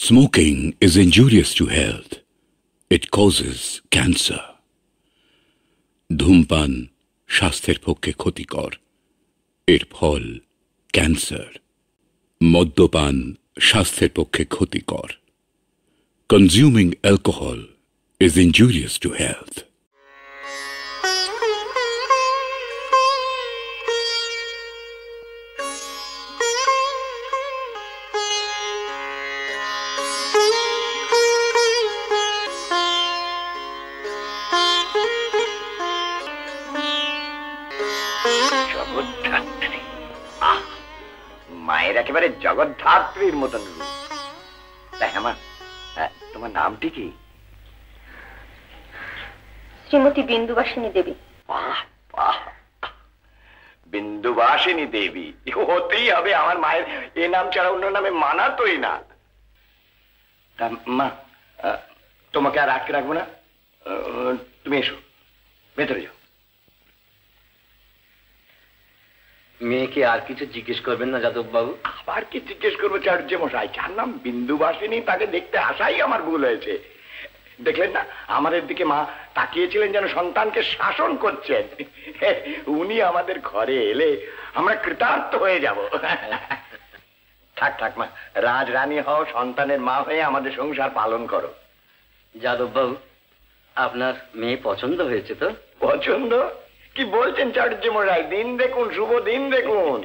Smoking is injurious to health. It causes cancer. ধূমপান স্বাস্থ্যের পক্ষে ক্ষতিকর, এর ফল ক্যান্সার। মদ্যপান স্বাস্থ্যের পক্ষে ক্ষতিকর। Consuming alcohol is injurious to health. মায়ের একেবারে জগদ্ধাত্রীর মতন রূপ। তাই আমার তোমার নামটি কি? শ্রীমতী বিন্দুবাসিনী দেবী। বাহ বাহ, বিন্দুবাসিনী দেবী হতেই হবে। আমার মায়ের এ নাম ছাড়া অন্য নামে মানাতই না। মা, তোমাকে আর আটকে রাখবো না, তুমি এসো, ভেতরে যাও। মেয়েকে আর কিছু জিজ্ঞেস করবেন না যাদব বাবু? আবার কি জিজ্ঞেস করবো চাটুর্য মশাই? যার নাম বিন্দুবাসিনী তাকে দেখতে আসাই আমার ভুল হয়েছে। দেখলেন না আমাদের দিকে মা তাকিয়েছিলেন যেন সন্তানকে শাসন করছেন। উনি আমাদের ঘরে এলে আমরা কৃতার্থ হয়ে যাব। থাক থাক মা, রাজরানী হও, সন্তানের মা হয়ে আমাদের সংসার পালন করো। যাদব বাবু, আপনার মেয়ে পছন্দ হয়েছে তো? পছন্দ? কি বলছেন চাটুর্য মশাই? দিন দেখুন, শুভ দিন দেখুন।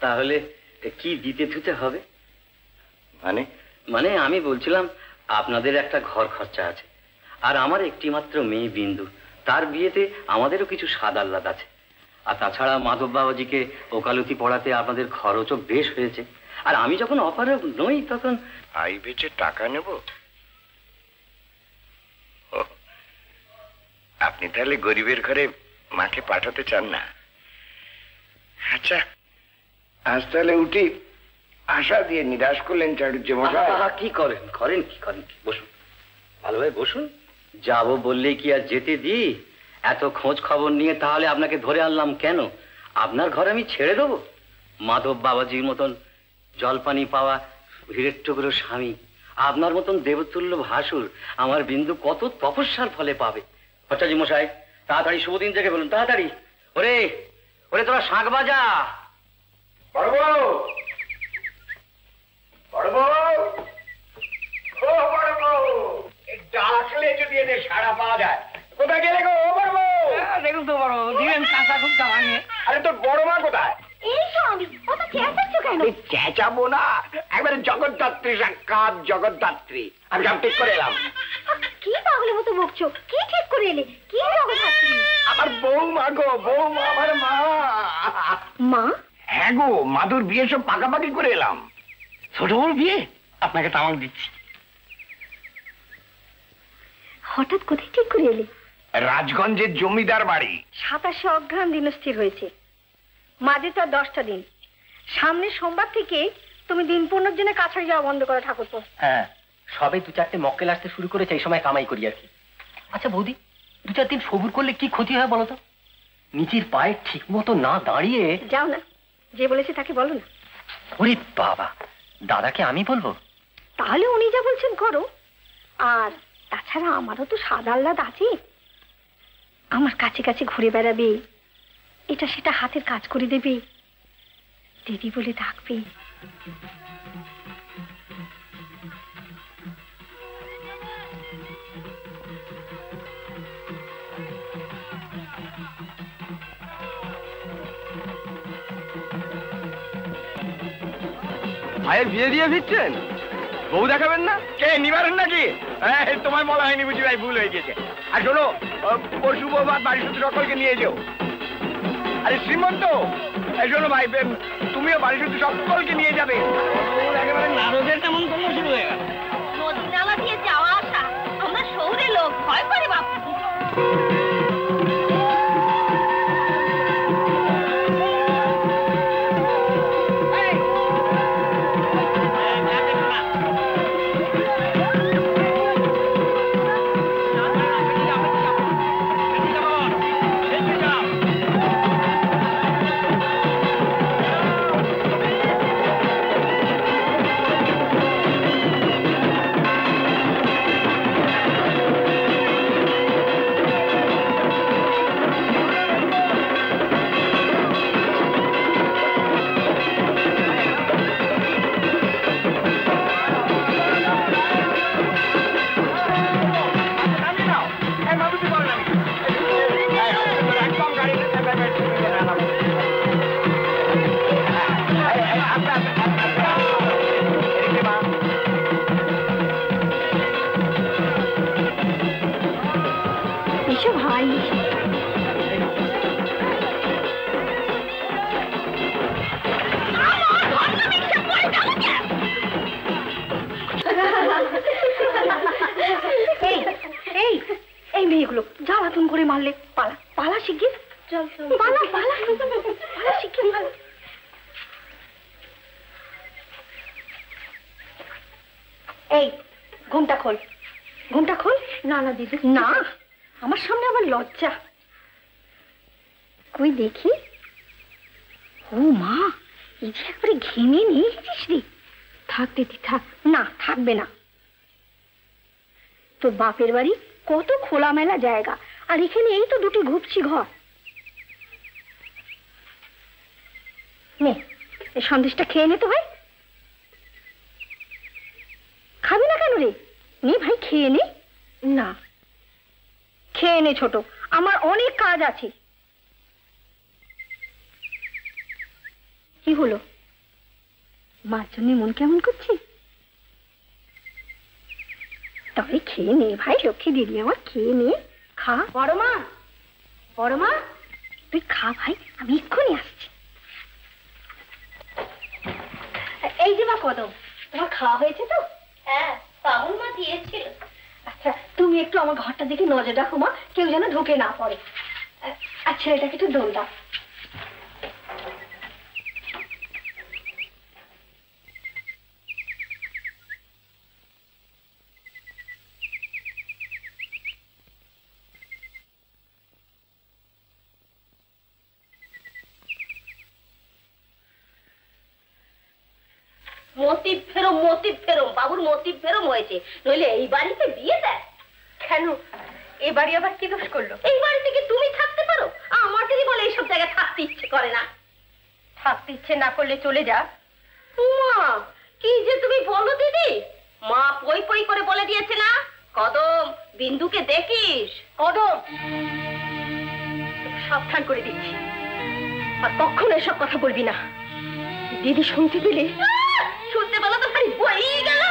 তাহলে কি দিতে থুতে হবে? মানে মানে আমি বলছিলাম, আপনাদের একটা ঘর খরচা আছে, আর আমার একটি মাত্র মেয়ে বিন্দু, তার বিয়েতে আমাদেরও কিছু স্বাদ আহ্লাদ আছে। আর তাছাড়া মাধব বাবাজিকে ওকালতি পড়াতে আপনাদের খরচও বেশ হয়েছে। আর আমি যখন অপারগ নই তখন আই বেচে টাকা নেব? আপনি তাহলে গরিবের ঘরে মাকে পাঠাতে চান না? আচ্ছা, আজ তাহলে উঠি। আশা দিয়ে নিরাশ করলেন চাটুর্য মশাই। কি করেন করেন কি করেন? বসুন, ভালোভাবে বসুন। যাবো বললেই কি আর যেতে দিই? এত খোঁজ খবর নিয়ে তাহলে আপনাকে ধরে আনলাম কেন? আপনার ঘরে আমি ছেড়ে দেবো? মাধব বাবাজির মতন জলপানি পাওয়া হীরের টুকরো স্বামী, আপনার মতন দেবতুল্য ভাসুর আমার বিন্দু কত তপস্যার ফলে পাবে। ভট্টাচার্য মশাই, তাড়াতাড়ি শুভদিন থেকে বলুন, তাড়াতাড়ি। ওরে ওরে, তোরা শাঁখ বাজা। ডাকলে যদি এদের সাড়া পাওয়া যায়। কোথায় গেলে গো? দেখুন তো বড় দিবেন, কাঁচা খুব দাঁড়াঙে। আরে তোর বড় মা কোথায়? চেঁচাবো না, একবারে জগদ্ধাত্রী, সাক্ষাৎ জগদ্ধাত্রী। আমি সব ঠিক করে এলাম। কি পাগলের মতো বকছো? কি ঠিক করে এলে? কি জগদ্ধাত্রী? আমার বৌমা গো, বৌমা, আমার মা। মা? হ্যাঁ গো, মাদুর বিয়ে সব পাকাপাকি করে এলাম। ছোট বড় বিয়ে? আপনাকে তামাক দিচ্ছি। হঠাৎ কোথায় ঠিক করে এলে? রাজগঞ্জের জমিদার বাড়ি। 27 অঘ্রাণ দিনস্থির হয়েছে, মাঝে তার 10টা দিন। সামনের সোমবার থেকে তুমি দিন পূর্ণর জন্য কাছাড়ি যাওয়া বন্ধ করো ঠাকুরপো। হ্যাঁ, সবে 2-4টে মক্কেল আসতে শুরু করেছে, এই সময় কামাই করি আর কি। আচ্ছা বৌদি, 2-4 দিন সবুর করলে কি ক্ষতি হয় বলো তো? নিজের পায়ে ঠিক মতো না দাঁড়িয়ে। যাও না, যে বলেছে তাকে বলো না। ওরে বাবা, দাদাকে আমি বলবো? তাহলে উনি যা বলছেন করো। আর তাছাড়া আমারও তো স্বাদ আহ্লাদ আছে। আমার কাছে কাছে ঘুরে বেড়াবে, এটা সেটা হাতের কাজ করে দেবে, দিদি বলে থাকবে। ভাইয়ের বিয়ে দিয়ে ফিরছেন? বউ দেখাবেন না? কে নিবারেন নাকি? তোমার বলা হয়নি বুঝি ভাই, ভুল হয়ে গেছে। আর শোনো, পশু বৌভাত বাড়ি শুধু সকলকে নিয়ে যেও। আরে শ্রীমন্ত, শোনো ভাই, তুমিও বাড়ি শুধু সকলকে নিয়ে যাবে। একেবারে নারদের তেমন কর্ম শুরু হয়ে গেল। নদী নালা দিয়ে যাওয়া আসা, আমরা শহরের লোক, ভয় করে বাপু। ভাই। এই মেয়েগুলো জ্বালাতন করে মারলে পালা পালা শিখিয়ে পালা পালা পালা শিখিয়ে পালা। এই ঘুমটা খোল, ঘুমটা খোল। না না দিদি না, আমার সামনে আমার লজ্জা। কই দেখি। ও মা, এই যে একবারে ঘেমে নিয়ে এসেছিস রে। থাক দিদি থাক। না থাকবে না। তোর বাপের বাড়ি কত খোলামেলা জায়গা, আর এখানে এই তো দুটি ঘুপছি ঘর। নে এই সন্দেশটা খেয়ে নে তো ভাই। খাবি না কেন রে? নে ভাই খেয়ে নে। না খেয়ে নে ছোট, আমার অনেক কাজ আছে। কি হলো, মার জন্য মন কেমন করছি? তবে খেয়ে নে ভাই, লক্ষ্মী দিদি আমার, খেয়ে নে। খা। বড় মা, বড় মা তুই খা ভাই, আমি এক্ষুনি আসছি। এই যে মা কদম, তোমার খাওয়া হয়েছে তো? হ্যাঁ পাগল মা দিয়েছিল। আচ্ছা তুমি একটু আমার ঘরটা দিকে নজর রাখো মা, কেউ যেন ঢুকে না পড়ে। আর ছেলেটাকে একটু দোল দাও। মতিব ফেরম বাবুর মতিব ফেরম হয়েছে, নইলে এই বাড়িতে বিয়ে দেয় কেন? এই বাড়ি আবার কি দোষ করলো? এই বাড়িতে কি তুমি থাকতে পারো? আমার দিদি বলে এইসব জায়গায় থাকতে ইচ্ছে করে না। থাকতে ইচ্ছে না করলে চলে যা। মা কি যে তুমি বলো দিদি, মা পই পই করে বলে দিয়েছে না, কদম বিন্দুকে দেখিস। কদম সাবধান করে দিচ্ছি, আর কখনো এসব কথা বলবি না। দিদি শুনতে পেলে, শুনতে পেলে তো ভারী বই গেল।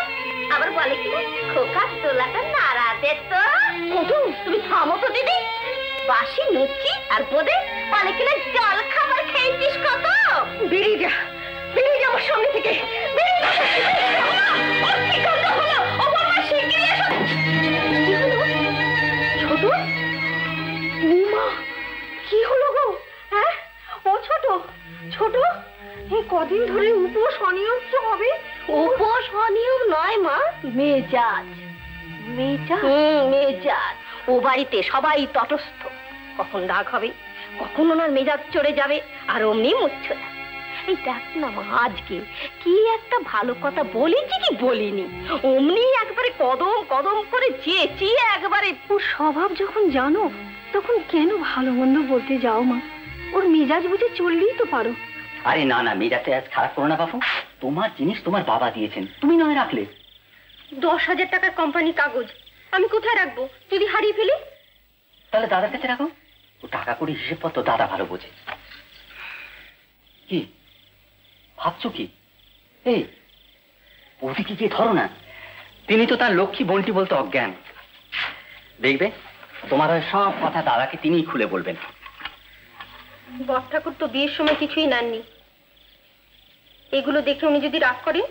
আবার বলে কি খোকা তোলাটা নাড়া দে তো। কদম তুমি থামো তো দিদি, বাসি লুচি আর বোধে বলে কিনা জল খাবার খেয়েছিস কত। বেরিয়ে যা, বেরিয়ে যা আমার সামনে থেকে, বেরিয়ে যা। ছোট মা কি হলো গো? হ্যাঁ ও ছোট, ছোট এই কদিন ধরে উপোস অনিয়ম হবে। উপোস অনিয়ম নয় মা, মেজাজ। মেজাজ? মেজাজ। ও বাড়িতে সবাই তটস্থ, কখন রাগ হবে, কখন ওনার মেজাজ চড়ে যাবে, আর অমনি মুচ্ছ না। এই দেখ না মা, আজকে কি একটা ভালো কথা বলেছি কি বলিনি, অমনি একবারে কদম কদম করে চেঁচিয়ে একবারে। ওর স্বভাব যখন জানো তখন কেন ভালো মন্দ বলতে যাও মা? ওর মেজাজ বুঝে চললেই তো পারো। আরে না না, মেজাজটা আজ খারাপ করো না বাপু। তোমার জিনিস তোমার বাবা দিয়েছেন, তুমি নয় রাখলে। 10,000 টাকার কোম্পানি কাগজ আমি কোথায় রাখবো যদি হারিয়ে ফেলি? তাহলে দাদার কাছে রাখো, ও টাকা করে হিসেবপত্র দাদা ভালো বোঝে। কি ভাবছো কি? এই ওদিকে গিয়ে ধরো না, তিনি তো তার লক্ষ্মী বন্টি বলতে অজ্ঞান। দেখবে তোমার সব কথা দাদাকে তিনিই খুলে বলবেন। বর ঠাকুর তো বিয়ের সময় কিছুই নেননি, এগুলো দেখে উনি যদি রাগ করেন,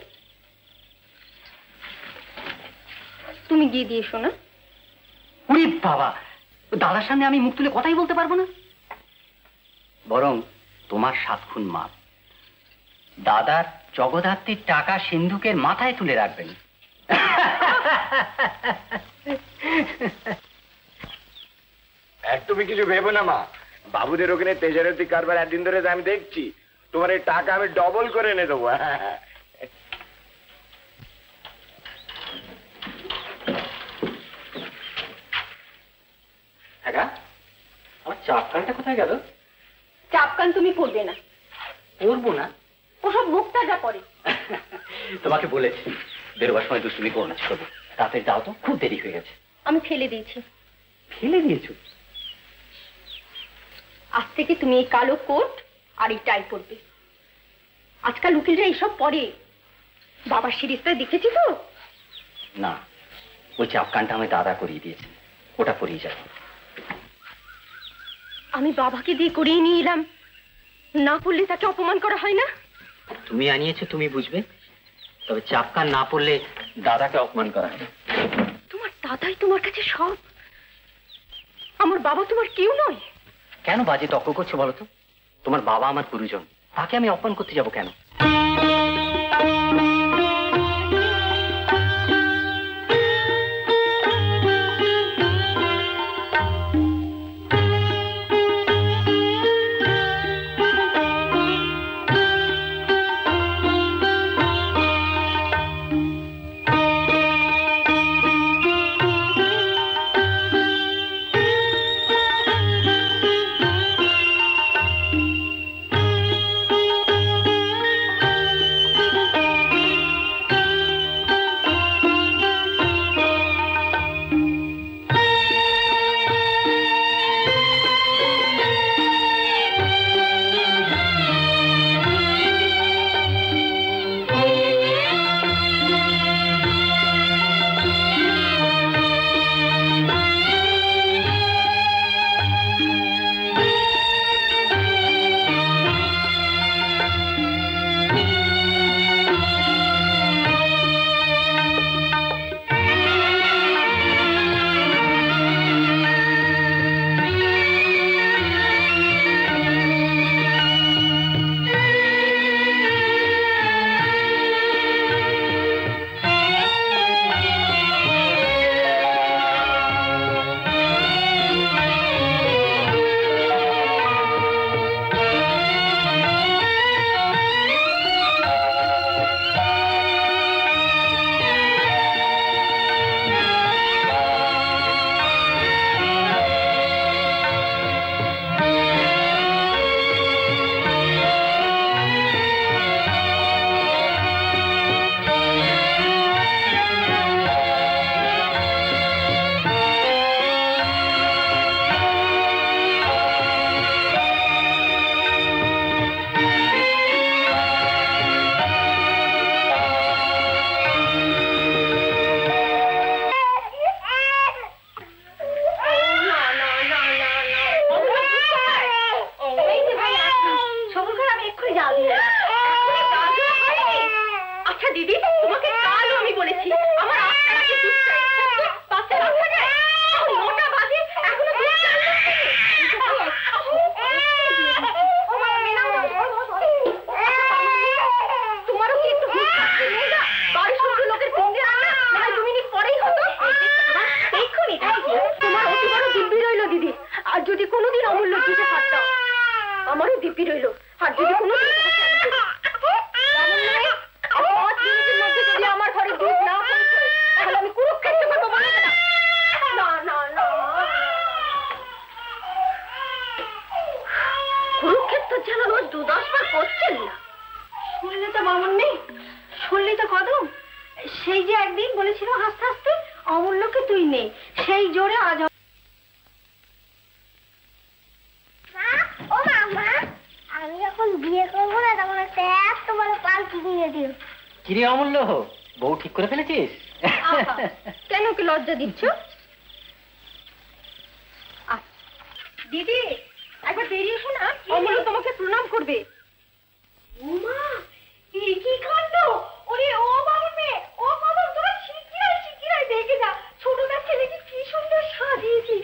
তুমি গিয়ে দিয়ে শোনা। উরে বাবা, দাদার সামনে আমি মুখ তুলে কথাই বলতে পারবো না। বরং তোমার 7 খুন মাপ দাদার জগদ্ধাত্রীর টাকা সিন্ধুকের মাথায় তুলে রাখবেন। তুমি কিছু ভেবো না মা, বাবুদের ওখানে তেজারতি কারবার একদিন ধরে আমি দেখছি, তোমার এই টাকা আমি ডবল করে এনে দেবো। আমার চাপকানটা কোথায় গেল? চাপকান তুমি পড়বে না। পড়বো না? ওসব মুখটা যা পড়ে। তোমাকে বলেছি বেরোবার সময় দুষ্টুমি করো না, ছোট তাতে যাও তো, খুব দেরি হয়ে গেছে। আমি ফেলে দিয়েছি। ফেলে দিয়েছো? আজ থেকে তুমি এই কালো কোট আর এই টাই পরবে। আজকাল উকিলরা এইসব পরে, বাবার সিরিজটা দেখেছি তো। না, ওই চাপকানটা আমি দাদা করিয়ে দিয়েছি, ওটা পরিয়ে যাবে। আমি বাবাকে দিয়ে করিয়ে নিয়ে এলাম, না পড়লে তাকে অপমান করা হয় না? তুমি আনিয়েছো, তুমি বুঝবে। তবে চাপকান না পড়লে দাদাকে অপমান করা হয়। তোমার দাদাই তোমার কাছে সব, আমার বাবা তোমার কেউ নয়। কেন বাজে তর্ক করছো বলো তো? তোমার বাবা আমার গুরুজন, তাকে আমি অপমান করতে যাব কেন? কিরে অমূল্য, বউ ঠিক করে ফেলেছিস? কেন কি লজ্জা দিচ্ছ? দিদি একবার বেরিয়ে এসো না, অমূল্য তোমাকে প্রণাম করবে। কি কাণ্ড! ওরে ও বাবা মেয়ে, ও বাবা তোরা শিগগিরাই শিগগিরাই দেখে যা, ছোটটার ছেলেকে কি সুন্দর সাজিয়েছি।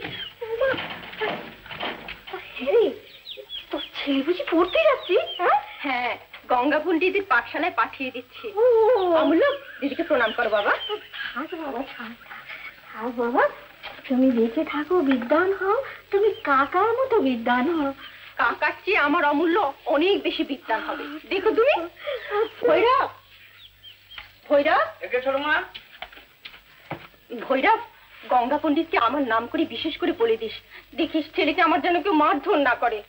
তোর ছেলে বুঝি পড়তে যাচ্ছি? হ্যাঁ, গঙ্গা পণ্ডিতের পাঠশালায় পাঠিয়ে দিচ্ছি। অমূল্য দিদিকে প্রণাম করো বাবা। থাক বাবা, থাক বাবা, তুমি বেঁচে থাকো, বিদ্বান হও, তুমি কাকার মতো বিদ্বান হও। কাকার চেয়ে আমার অমূল্য অনেক বেশি বিদ্বান হবে, দেখো তুমি। ভৈরব, ভৈরব, ভৈরব, গঙ্গা পণ্ডিতকে আমার নাম করে বিশেষ করে বলে দিস, দেখিস ছেলেকে আমার যেন কেউ মারধর না করে।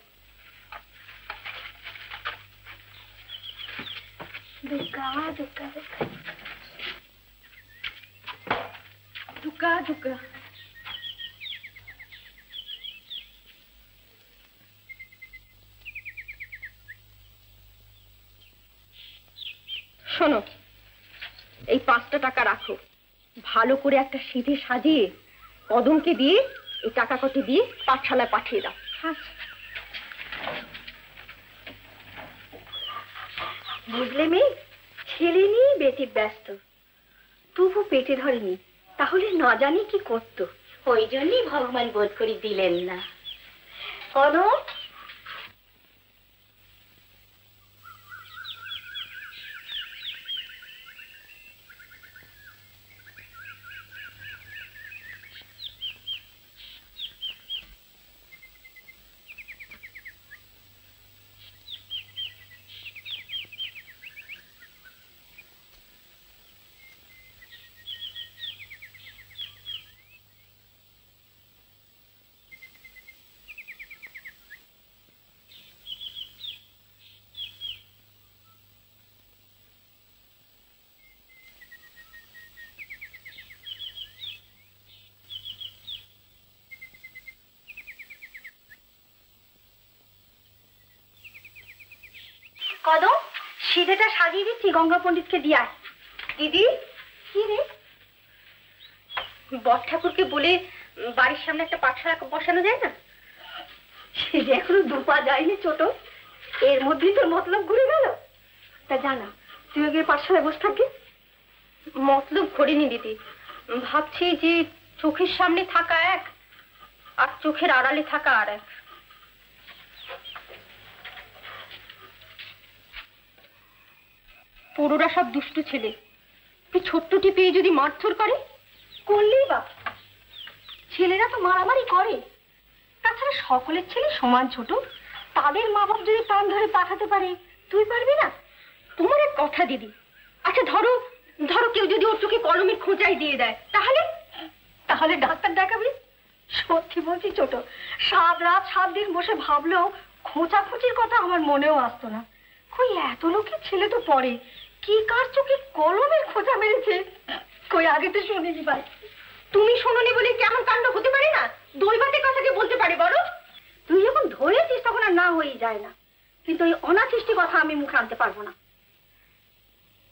দুর্গা দুর্গা দুর্গা দুর্গা। শোনো, এই 5টা টাকা রাখো, ভালো করে একটা সিঁথি সাজিয়ে কদমকে দিয়ে এই টাকা কটি দিয়ে পাঠশালায় পাঠিয়ে দাও। বুঝলে মেয়ে, ছেলে নিয়ে বেটির ব্যস্ত, তবু পেটে ধরেনি, তাহলে না জানি কি করতো। ওই জন্যই ভগবান বোধ করে দিলেন না। কনক, কদম, সিধেটা সাজিয়ে দিচ্ছি, গঙ্গা পণ্ডিতকে দিয়া। দিদি, কি রে? বট ঠাকুরকে বলে বাড়ির সামনে একটা পাঠশালা বসানো যায় না? সে যে এখনো দুপা যায়নি ছোট, এর মধ্যেই তোর মতলব ঘুরে গেল। তা জানা, তুই গিয়ে পাঠশালায় বসে থাকি। মতলব ঘোরেনি দিদি, ভাবছি যে চোখের সামনে থাকা এক আর চোখের আড়ালে থাকা আর এক। পুরোরা সব দুষ্টু ছেলে, তুই ছোট্টটি পেয়ে যদি মারধর করে, করলেই বা, ছেলেরা তো মারামারি করে। তাছাড়া সকলের ছেলে সমান ছোট, তাদের মা বাপ যদি প্রাণ ধরে পাঠাতে পারে, তুই পারবি না? তোমার এক কথা দিদি। আচ্ছা ধরো ধরো কেউ যদি ওর চোখে কলমের খোঁচাই দিয়ে দেয়, তাহলে? তাহলে ডাক্তার দেখাবি। সত্যি বলছি ছোট, 7 রাত 7 দিন বসে ভাবলেও খোঁচাখুচির কথা আমার মনেও আসতো না। কই এত লোকের ছেলে তো পড়ে, কি কার চোখে কলমের খোঁচা মেরেছে কই আগে তো শুনিনি ভাই। তুমি শোনোনি বলে কেমন কাণ্ড হতে পারে না? দৈবাতের কথা কি বলতে পারে বলো? তুই যখন ধরেছিস তখন আর না হয়েই যায় না, কিন্তু ওই অনাসৃষ্টি কথা আমি মুখে আনতে পারবো না।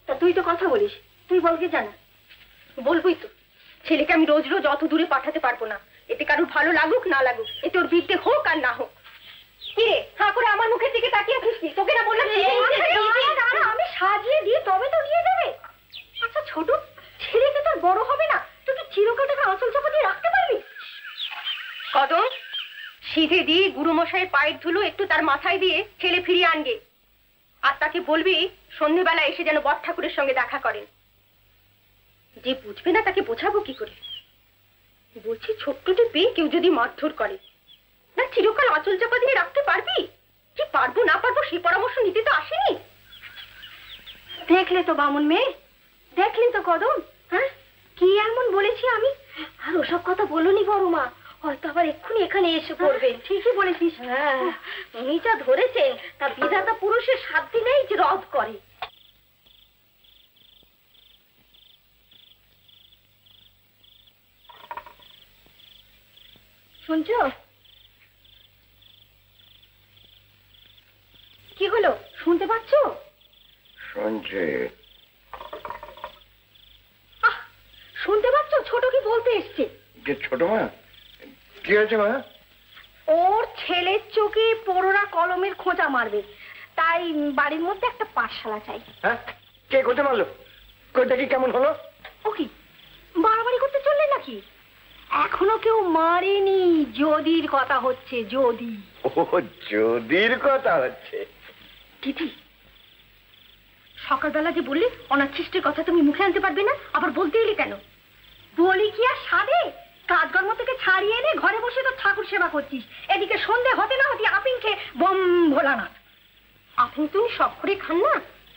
তা তুই তো কথা বলিস, তুই বলকে জানা। বলবই তো, ছেলেকে আমি রোজ রোজ অত দূরে পাঠাতে পারবো না। এতে কারোর ভালো লাগুক না লাগুক, এতে ওর বিদ্যে হোক আর না হোক। কিরে হাঁ করে আমার মুখের দিকে তাকিয়ে আছিস? তোকে না বললাম আমি সাজিয়ে দিয়ে তবে তো নিয়ে যাবে। আচ্ছা ছোট, ছেলেকে তোর বড় হবে না, তোকে চিরকাল টাকা আঁচল চাপা দিয়ে রাখতে পারবি? কদম, সিধে দিয়ে গুরুমশাইয়ের পায়ের ধুলো একটু তার মাথায় দিয়ে ছেলে ফিরিয়ে আনবে। আর তাকে বলবি সন্ধ্যেবেলা এসে যেন বট ঠাকুরের সঙ্গে দেখা করেন। যে বুঝবে না তাকে বোঝাবো কি করে? বলছি ছোট্টটি পেয়ে কেউ যদি মারধর করে, না চিরকাল আঁচল চাপা দিয়ে রাখতে পারবি? কি পারবো না পারবো সে পরামর্শ নিতে তো আসেনি। দেখলে তো বামুন মেয়ে, দেখলি তো কদম, হ্যাঁ কি এমন বলেছি আমি? আর ওসব কথা বলুনি বড় মা, হয়তো আবার এক্ষুনি এখানে এসে পড়বে। ঠিকই বলেছিস। হ্যাঁ, উনি যা ধরেছে তা বিধাতা পুরুষের 7 দিনেই যে রদ করে। শুনছো? কি হলো, শুনতে পাচ্ছ? শুনছে। শুনতে পাচ্ছ? ছোট কি বলতে এসছে? যে ছোট মা, কি হয়েছে মা? ওর ছেলের চোখে পোড়োরা কলমের খোঁচা মারবে, তাই বাড়ির মধ্যে একটা পাঠশালা চাই। হ্যাঁ, কে কোথায় মারলো? কোনটা কি কেমন হলো? ও কি বাড়াবাড়ি করতে চললে নাকি? এখনো কেউ মারেনি, যদির কথা হচ্ছে। যদি ও যদির কথা হচ্ছে। দিদি, সকালবেলা যে বললি অনাচ্ছিষ্টের কথা তুমি মুখে আনতে পারবে না, আবার বলতে এলে কেন? বলি কি আর সাধে? কাজকর্ম থেকে ছাড়িয়ে এনে ঘরে বসে তো ঠাকুর সেবা করছিস, এদিকে সন্ধে হতে না হতে আপিং খেয়ে বম ভোলানাথ। আপনি তুমি সব করে খান না,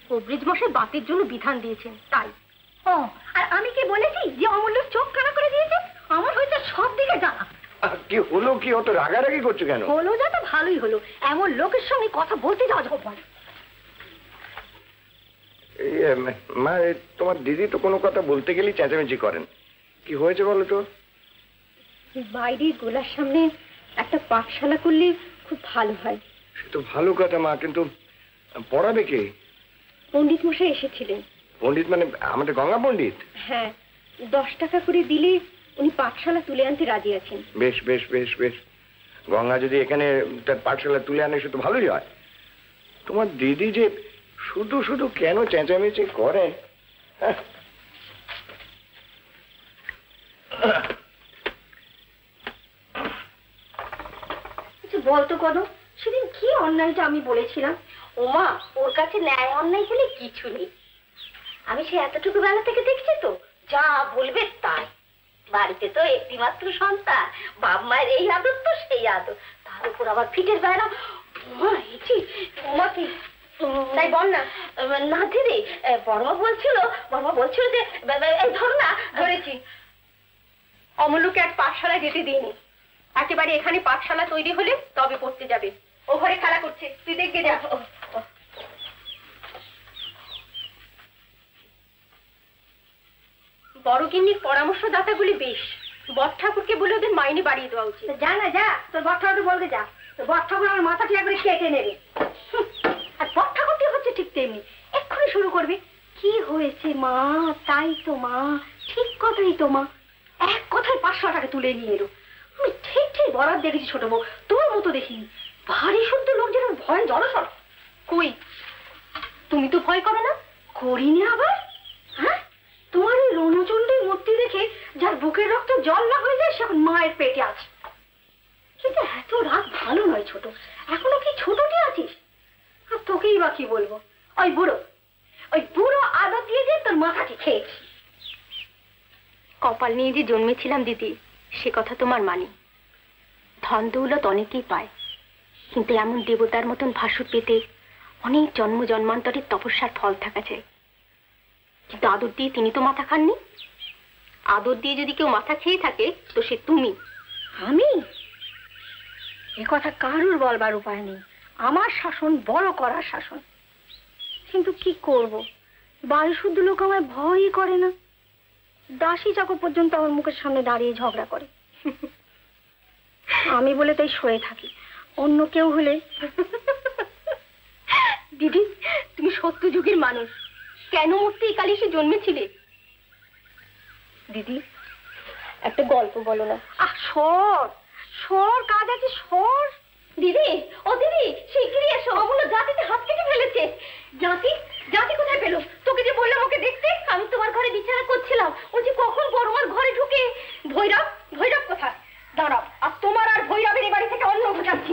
কবরেজ মশাই বাতের জন্য বিধান দিয়েছেন তাই। ও, আর আমি কি বলেছি যে অমূল্য চোখ কানা করে দিয়েছে? আমার হয়েছে সব দিকে জানা। কি হলো কি? অত রাগারাগি করছো কেন? হলো যা তো ভালোই হলো, এমন লোকের সঙ্গে কথা বলতে যাওয়া যাবো। মা, তোমার দিদি তো কোনো কথা বলতে গেলেই চেঁচামেচি করেন। কি হয়েছে বলো তো? বাইরের গোলার সামনে একটা পাঠশালা করলে খুব ভালো হয়। সে তো ভালো কথা মা, কিন্তু পড়াবে কে? পণ্ডিত মশাই এসেছিলেন। পণ্ডিত মানে আমাদের গঙ্গা পণ্ডিত? হ্যাঁ, 10 টাকা করে দিলে উনি পাঠশালা তুলে আনতে রাজি আছেন। বেশ বেশ বেশ বেশ, গঙ্গা যদি এখানে তার পাঠশালা তুলে আনে সে তো ভালোই হয়। তোমার দিদি যে শুধু শুধু কেন চেঁচামেচি করে? বলতো কদম, সেদিন কি অন্যায়টা আমি বলেছিলাম? ওমা, ওর কাছে ন্যায় অন্যায় বলে কিছু নেই। আমি সে এতটুকু বেলা থেকে দেখছি তো, যা বলবে তাই। বাড়িতে তো একটি মাত্র সন্তান, বাপ মায়ের এই আদর তো সেই আদর, তার উপর আবার ফিটের বেড়া। ওমা কি তাই বল না। না দিদি, বড়মা বলছিল যে ধর না। ধরেছি, অমূল্যকে এক পাঠশালায় যেতে দিইনি। একেবারে এখানে পাঠশালা তৈরি হলে তবে পড়তে যাবে। ও ঘরে খেলা করছে, তুই দেখে যা। বড় গিন্নির পরামর্শদাতাগুলি বেশ, বট ঠাকুরকে বলে ওদের মাইনে বাড়িয়ে দেওয়া উচিত। যা না যা, তোর বট ঠাকুর বলতে যা। তোর বট ঠাকুর আমার মাথাটি একবারে কেটে নেবে। আর বট ঠাকুরটি হচ্ছে ঠিক তেমনি, এক্ষুনি শুরু করবে, কি হয়েছে মা? তাই তো মা, ঠিক কথাই তো মা। এক কথায় 500 টাকা তুলে নিয়ে এলো। আমি ঠিক ঠিক বরাদ দেখেছি ছোট বউ, তোর মতো দেখিনি। ভারী শুদ্ধ লোক যেন ভয় জড়সড়। কই, তুমি তো ভয় করো না? করিনি আবার। হ্যাঁ, তোমার এই রণচণ্ডীর মূর্তি দেখে যার বুকের রক্ত জল না হয়ে যায়, সে এখন মায়ের পেটে আছে। কিন্তু এত রাত ভালো নয় ছোট, এখনো কি ছোটটি আছিস? আর তোকেই বা কি বলবো, ওই বুড়ো আদর দিয়ে যে তোর মাথাটি খেয়েছি। কপাল নিয়ে যে জন্মেছিলাম দিদি, সে কথা তোমার মানি। ধন দৌলত অনেকেই পায়, কিন্তু এমন দেবতার মতন ভাসুর পেতে অনেক জন্ম জন্মান্তরের তপস্যার ফল থাকা চাই। কিন্তু আদর দিয়ে তিনি তো মাথা খাননি। আদর দিয়ে যদি কেউ মাথা খেয়ে থাকে তো সে তুমি। আমি? এ কথা কারুর বলবার উপায় নেই। আমার শাসন বড় করার শাসন। কিন্তু কি করব, বাড়ি শুদ্ধ লোক আমায় ভয়ই করে না। দাসী চাকর পর্যন্ত আমার মুখের সামনে দাঁড়িয়ে ঝগড়া করে। আমি বলে তাই সয়ে থাকি, অন্য কেউ হলে। দিদি, তুমি সত্য যুগের মানুষ, কেন মূর্তি কালী সে জন্মেছিলে? দিদি, একটা গল্প বলো না। সর কাজ আছে, সর। দিদি, ও দিদি, শিগগিরই এসো, অমূল্য জাতিতে হাত কেটে ফেলেছে। জাতি কোথায় পেলো? তোকে যে বললাম ওকে দেখতে, আমি তোমার ঘরে বিছানা করছিলাম, ও যে কখন বড়মার ঘরে ঢুকে। ভৈরব কোথায়? দাঁড়াও, আর তোমার আর ভৈরবের এই বাড়ি থেকে অন্য বোঝাচ্ছি।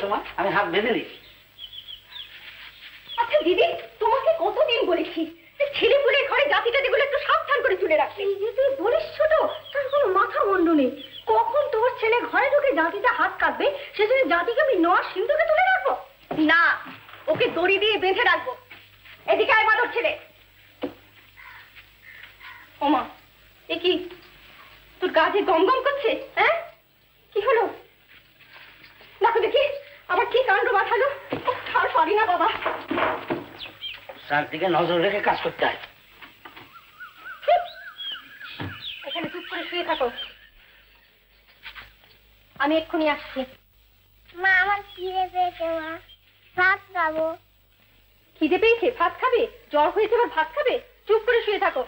তোমার আমি হাত বেঁধে নিয়েছি। আচ্ছা দিদি, তোমাকে কতদিন বলেছি যে ছেলে পুলের ঘরে জাতিটা যেগুলো একটু সাবধান করে তুলে রাখতে। এই যে তুই বলিস ছোট, তার কোনো মাথা মুন্ডু নেই। কখন তোর ছেলে ঘরে ঢুকে জাতিটা হাত কাটবে, সেজন্য জাতিকে আমি নয় সিন্ধুকে তুলে রাখবো না, ওকে দড়ি দিয়ে বেঁধে রাখবো। এদিকে আয় বাদর ছেলে। ওমা, এ কি তোর গাছে গম গম করছে? হ্যাঁ, কি হলো? দেখো দেখি আবার কি কাণ্ড বাঁধালো। আর পারি না বাবা, চারদিকে নজর রেখে কাজ করতে হয়। এখানে চুপ করে শুয়ে থাকো, আমি এক্ষুনি আসছি। মা, আমার খিদে পেয়েছে, মা, ভাত খাবো। খিদে পেয়েছে? ভাত খাবে? জ্বর হয়েছে আবার ভাত খাবে? চুপ করে শুয়ে থাকো।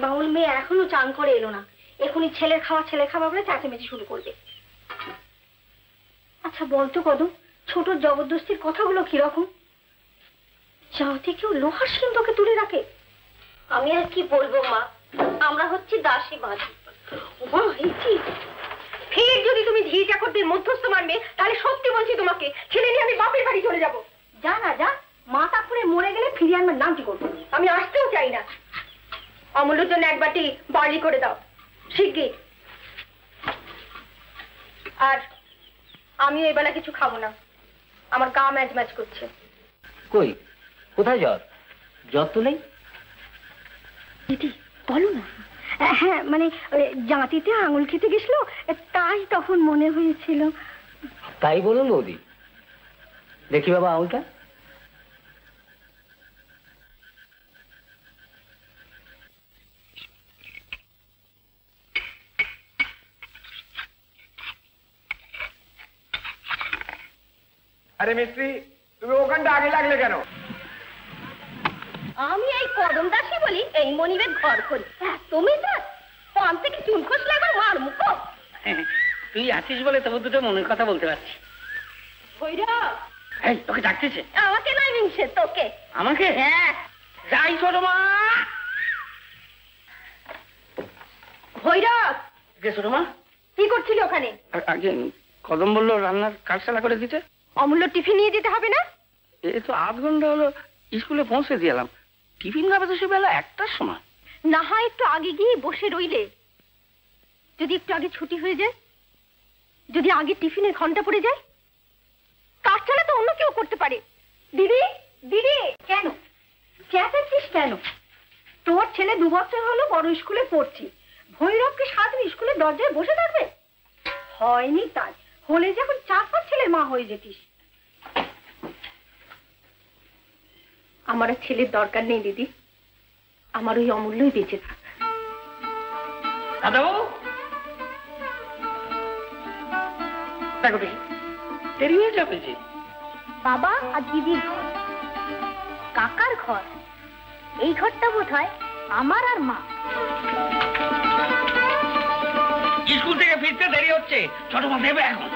বাউল মেয়ে এখনো চান করে এলো না, এখনই ছেলের খাওয়া বলে চেঁচামেচি শুরু করবে। আচ্ছা বলতো কদম, ছোট জবরদস্তির কথাগুলো কিরকম? যাতে কেউ লোহার সিন্ধুকে তুলে রাখে। আমি আর কি বলবো মা, আমরা হচ্ছি দাসী বাঁধি। ওমা, ফের যদি তুমি ঝি চাকরদের মধ্যস্থ মানবে, তাহলে সত্যি বলছি তোমাকে ছেলে নিয়ে আমি বাপের বাড়ি চলে যাব। যা না যা, মাথা পুড়ে মরে গেলে ফিরিয়ে আনবার নাম কি করবো? আমি আসতেও চাই না। অমূল্যর জন্য এক বাটি বার্লি করে দাও শিগগির। আর আমি এই বেলা কিছু খাবো না, আমার গা ম্যাচ ম্যাচ করছে। কই, কোথায় জ্বর? জ্বর তো নেই। দিদি বলো না। হ্যাঁ, মানে জাতিতে আঙুল খেতে গেছিল, তাই তখন মনে হয়েছিল। তাই বলুন বৌদি, দেখি বাবা আঙুলটা। আরে মিস্ত্রি, তুমি ওখানটা আগে লাগলে কেন? আমি এই কদম দাসী বলি, এই মনিবের ঘর করি। তুমি স্যার পান থেকে চুন খোস লাগার মার মুখ। তুই আছিস বলে তবু দুটো মনের কথা বলতে পারছি। ভৈরব, এই তোকে ডাকতেছে। আমাকে নয়, সে তোকে। আমাকে? হ্যাঁ। যাই ছোট মা। ভৈরব, ছোট মা কি করছিলি ওখানে? আগে কদম বললো রান্নার কাজশালা করে দিতে। অমূল্য টিফিন নিয়ে যেতে হবে না? এই তো আধ ঘন্টা হলো স্কুলে পৌঁছে দিলাম, টিফিন খাবে তো সে বেলা 1টার সময়। না হয় একটু আগে গিয়ে বসে রইলে, যদি একটু আগে ছুটি হয়ে যায়, যদি আগে টিফিনের ঘন্টা পড়ে যায়, কাজ ছাড়া তো অন্য কেউ করতে পারে। দিদি, দিদি, কেন চেঁচাচ্ছিস কেন? তোর ছেলে 2 বছর হলো বড় স্কুলে পড়ছি, ভৈরবকে সারাদিন স্কুলের দরজায় বসে থাকবে? হয়নি তাই, হলে যখন 4-5 ছেলের মা হয়ে যেতিস। আমার আর ছেলের দরকার নেই দিদি, আমার ওই অমূল্যই বেঁচে থাক। দাদাবাবু, দেখো দেখি দেরি হয়ে যাবে যে। বাবা আর দিদির ঘর, কাকার ঘর, এই ঘরটা বোধ হয় আমার আর মা। স্কুল থেকে ফিরতে দেরি হচ্ছে, ছোট মা দেবে এখন।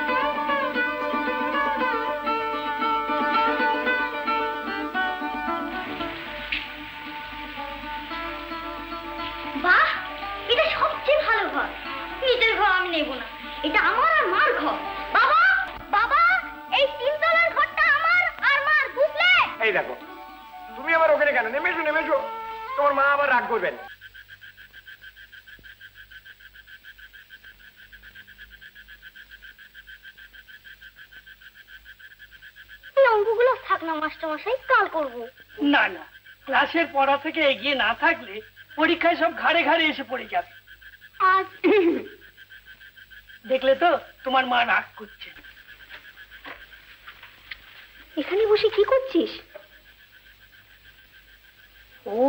বাহ, এটা সবচেয়ে ভালো ঘর। নিজের ঘর আমি নেব না, এটা আমার আর মার ঘর। বাবা, বাবা, এই 3 তলার ঘরটা আমার আর মার, বুঝলে? এই দেখো, তুমি আবার ওখানে কেন? নেমে এসো, নেমে এসো, তোমার মা আবার রাগ করবেন। এই অঙ্কগুলো থাক না মাস্টারমশাই, কাল করব। না না, ক্লাসের পড়া থেকে এগিয়ে না থাকলে পরীক্ষায় সব ঘাড়ে ঘাড়ে এসে পড়ে যাবে। আজ দেখলে তো তোমার মা রাগ করছে। এখানে বসে কি করছিস? ও,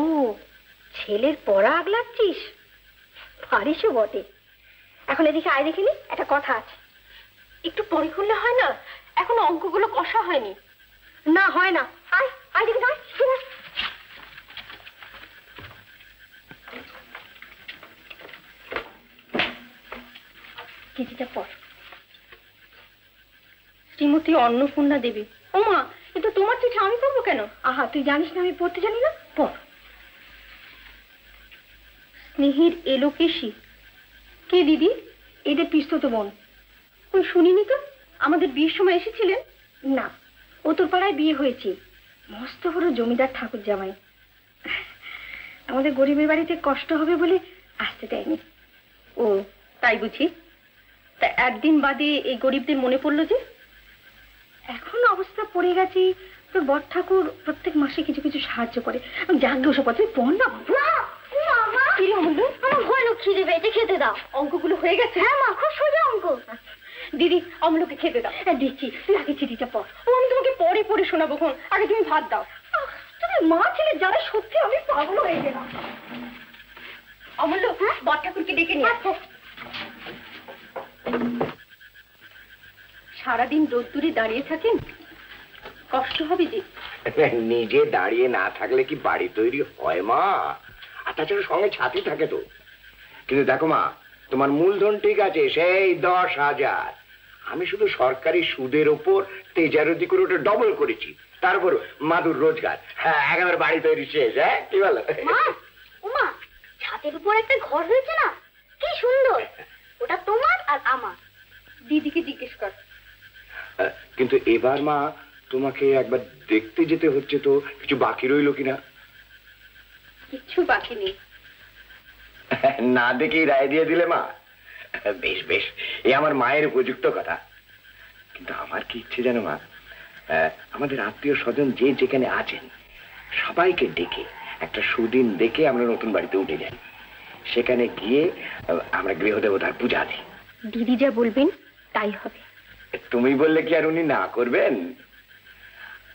ছেলের পড়া আগলাচ্ছিস? পারিসও বটে। এখন এদিকে আয়, দেখিনি একটা কথা আছে। একটু পরে করলে হয় না? এখন অঙ্কগুলো কষা হয়নি। না হয় না, আয় আয় দেখি, আয় শোনা। চিঠিটা পড়। শ্রীমতী অন্নপূর্ণা দেবী। ওমা, এটা তোমার চিঠি, আমি পড়বো কেন? আহা, তুই জানিস না আমি পড়তে জানি না? পড়। স্নেহের এলোকেশী। কে দিদি? এদের পিস্তত বোন। ওই শুনিনি তো, আমাদের বিয়ের সময় এসেছিলেন? না, ও তোর পাড়ায় বিয়ে হয়েছে, মস্ত বড় জমিদার ঠাকুর জামাই। আমাদের গরিবের বাড়িতে কষ্ট হবে বলে আসতে দেয়নি। ও তাই বুঝি? তা একদিন বাদে এই গরিবদের মনে পড়লো যে? এখন অবস্থা পড়ে গেছে, তোর বড় ঠাকুর প্রত্যেক মাসে কিছু কিছু সাহায্য করে। আমি জানলে ওসব কথা পড় না। আমার ভয় খিদে পেয়েছে, খেতে দাও। অঙ্কগুলো হয়ে গেছে? হ্যাঁ মা, খুব সোজা অঙ্ক। দিদি, অম্লকে খেতে দাও। দিচ্ছি, তুই আগে চিঠিটা পড়। ও, আমি তোমাকে পরে পড়ে শোনাবো, খন আগে তুমি ভাত দাও। তুমি মা ছেলে যারা, সত্যি আমি পাগল হয়ে গেলাম। অমূল্য, বড় ঠাকুরকে ডেকে নিয়ে আসো। সারাদিন রোদ্দুরে দাঁড়িয়ে থাকেন, কষ্ট হবে যে। নিজে দাঁড়িয়ে না থাকলে কি বাড়ি তৈরি হয় মা? আর তাছাড়া সঙ্গে ছাতি থাকে তো। কিন্তু দেখো মা, তোমার মূলধন ঠিক আছে, সেই 10,000। আমি শুধু সরকারি সুদের ওপর তেজারতি করে ওটা ডবল করেছি, তারপর মাদুর রোজগার। হ্যাঁ, একেবারে বাড়ি তৈরি শেষ। হ্যাঁ, কি বলো? উমা, ছাদের উপর একটা ঘর হয়েছে না, কি সুন্দর। ওটা তোমার আর আমার। দিদিকে জিজ্ঞেস কর। কিন্তু এবার মা, তোমাকে একবার দেখতে যেতে হচ্ছে, তো কিছু বাকি রইল কিনা? কিচ্ছু বাকি নেই। না দেখেই রায় দিয়ে দিলে মা? বেশ বেশ, এ আমার মায়ের উপযুক্ত কথা। কিন্তু আমার কি ইচ্ছে জানো মা, আমাদের আত্মীয় স্বজন যে যেখানে আছেন সবাইকে ডেকে একটা সুদিন দেখে আমরা নতুন বাড়িতে উঠে যাই। সেখানে গিয়ে আমরা গৃহদেবতার পূজা দিই। দিদি যা বলবেন তাই হবে। তুমি বললে কি আর উনি না করবেন?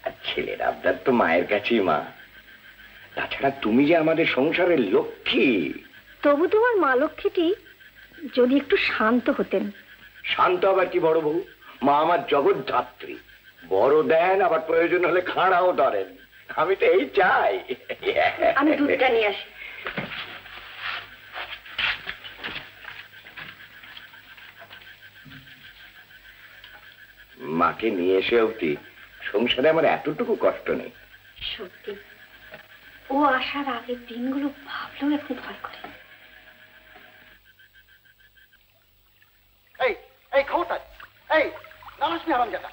আর ছেলের আবদার তো মায়ের কাছেই মা। তাছাড়া তুমি যে আমাদের সংসারের লক্ষ্মী। তবু তোমার মা লক্ষ্মীটি যদি একটু শান্ত হতেন। শান্ত আবার কি বড় বউ? মা আমার জগৎধাত্রী, বড় দেন, আবার প্রয়োজন হলে খাড়াও ধরেন। আমি তো এই চাই। আমি দুধটা নিয়ে আসি। মাকে নিয়ে এসে অবধি সংসারে আমার এতটুকু কষ্ট নেই। সত্যি ও আসার আগের দিনগুলো ভাবলেও এখন ভয় করে। এই এই খবরটা, এই নামাসমি হারামজাদা।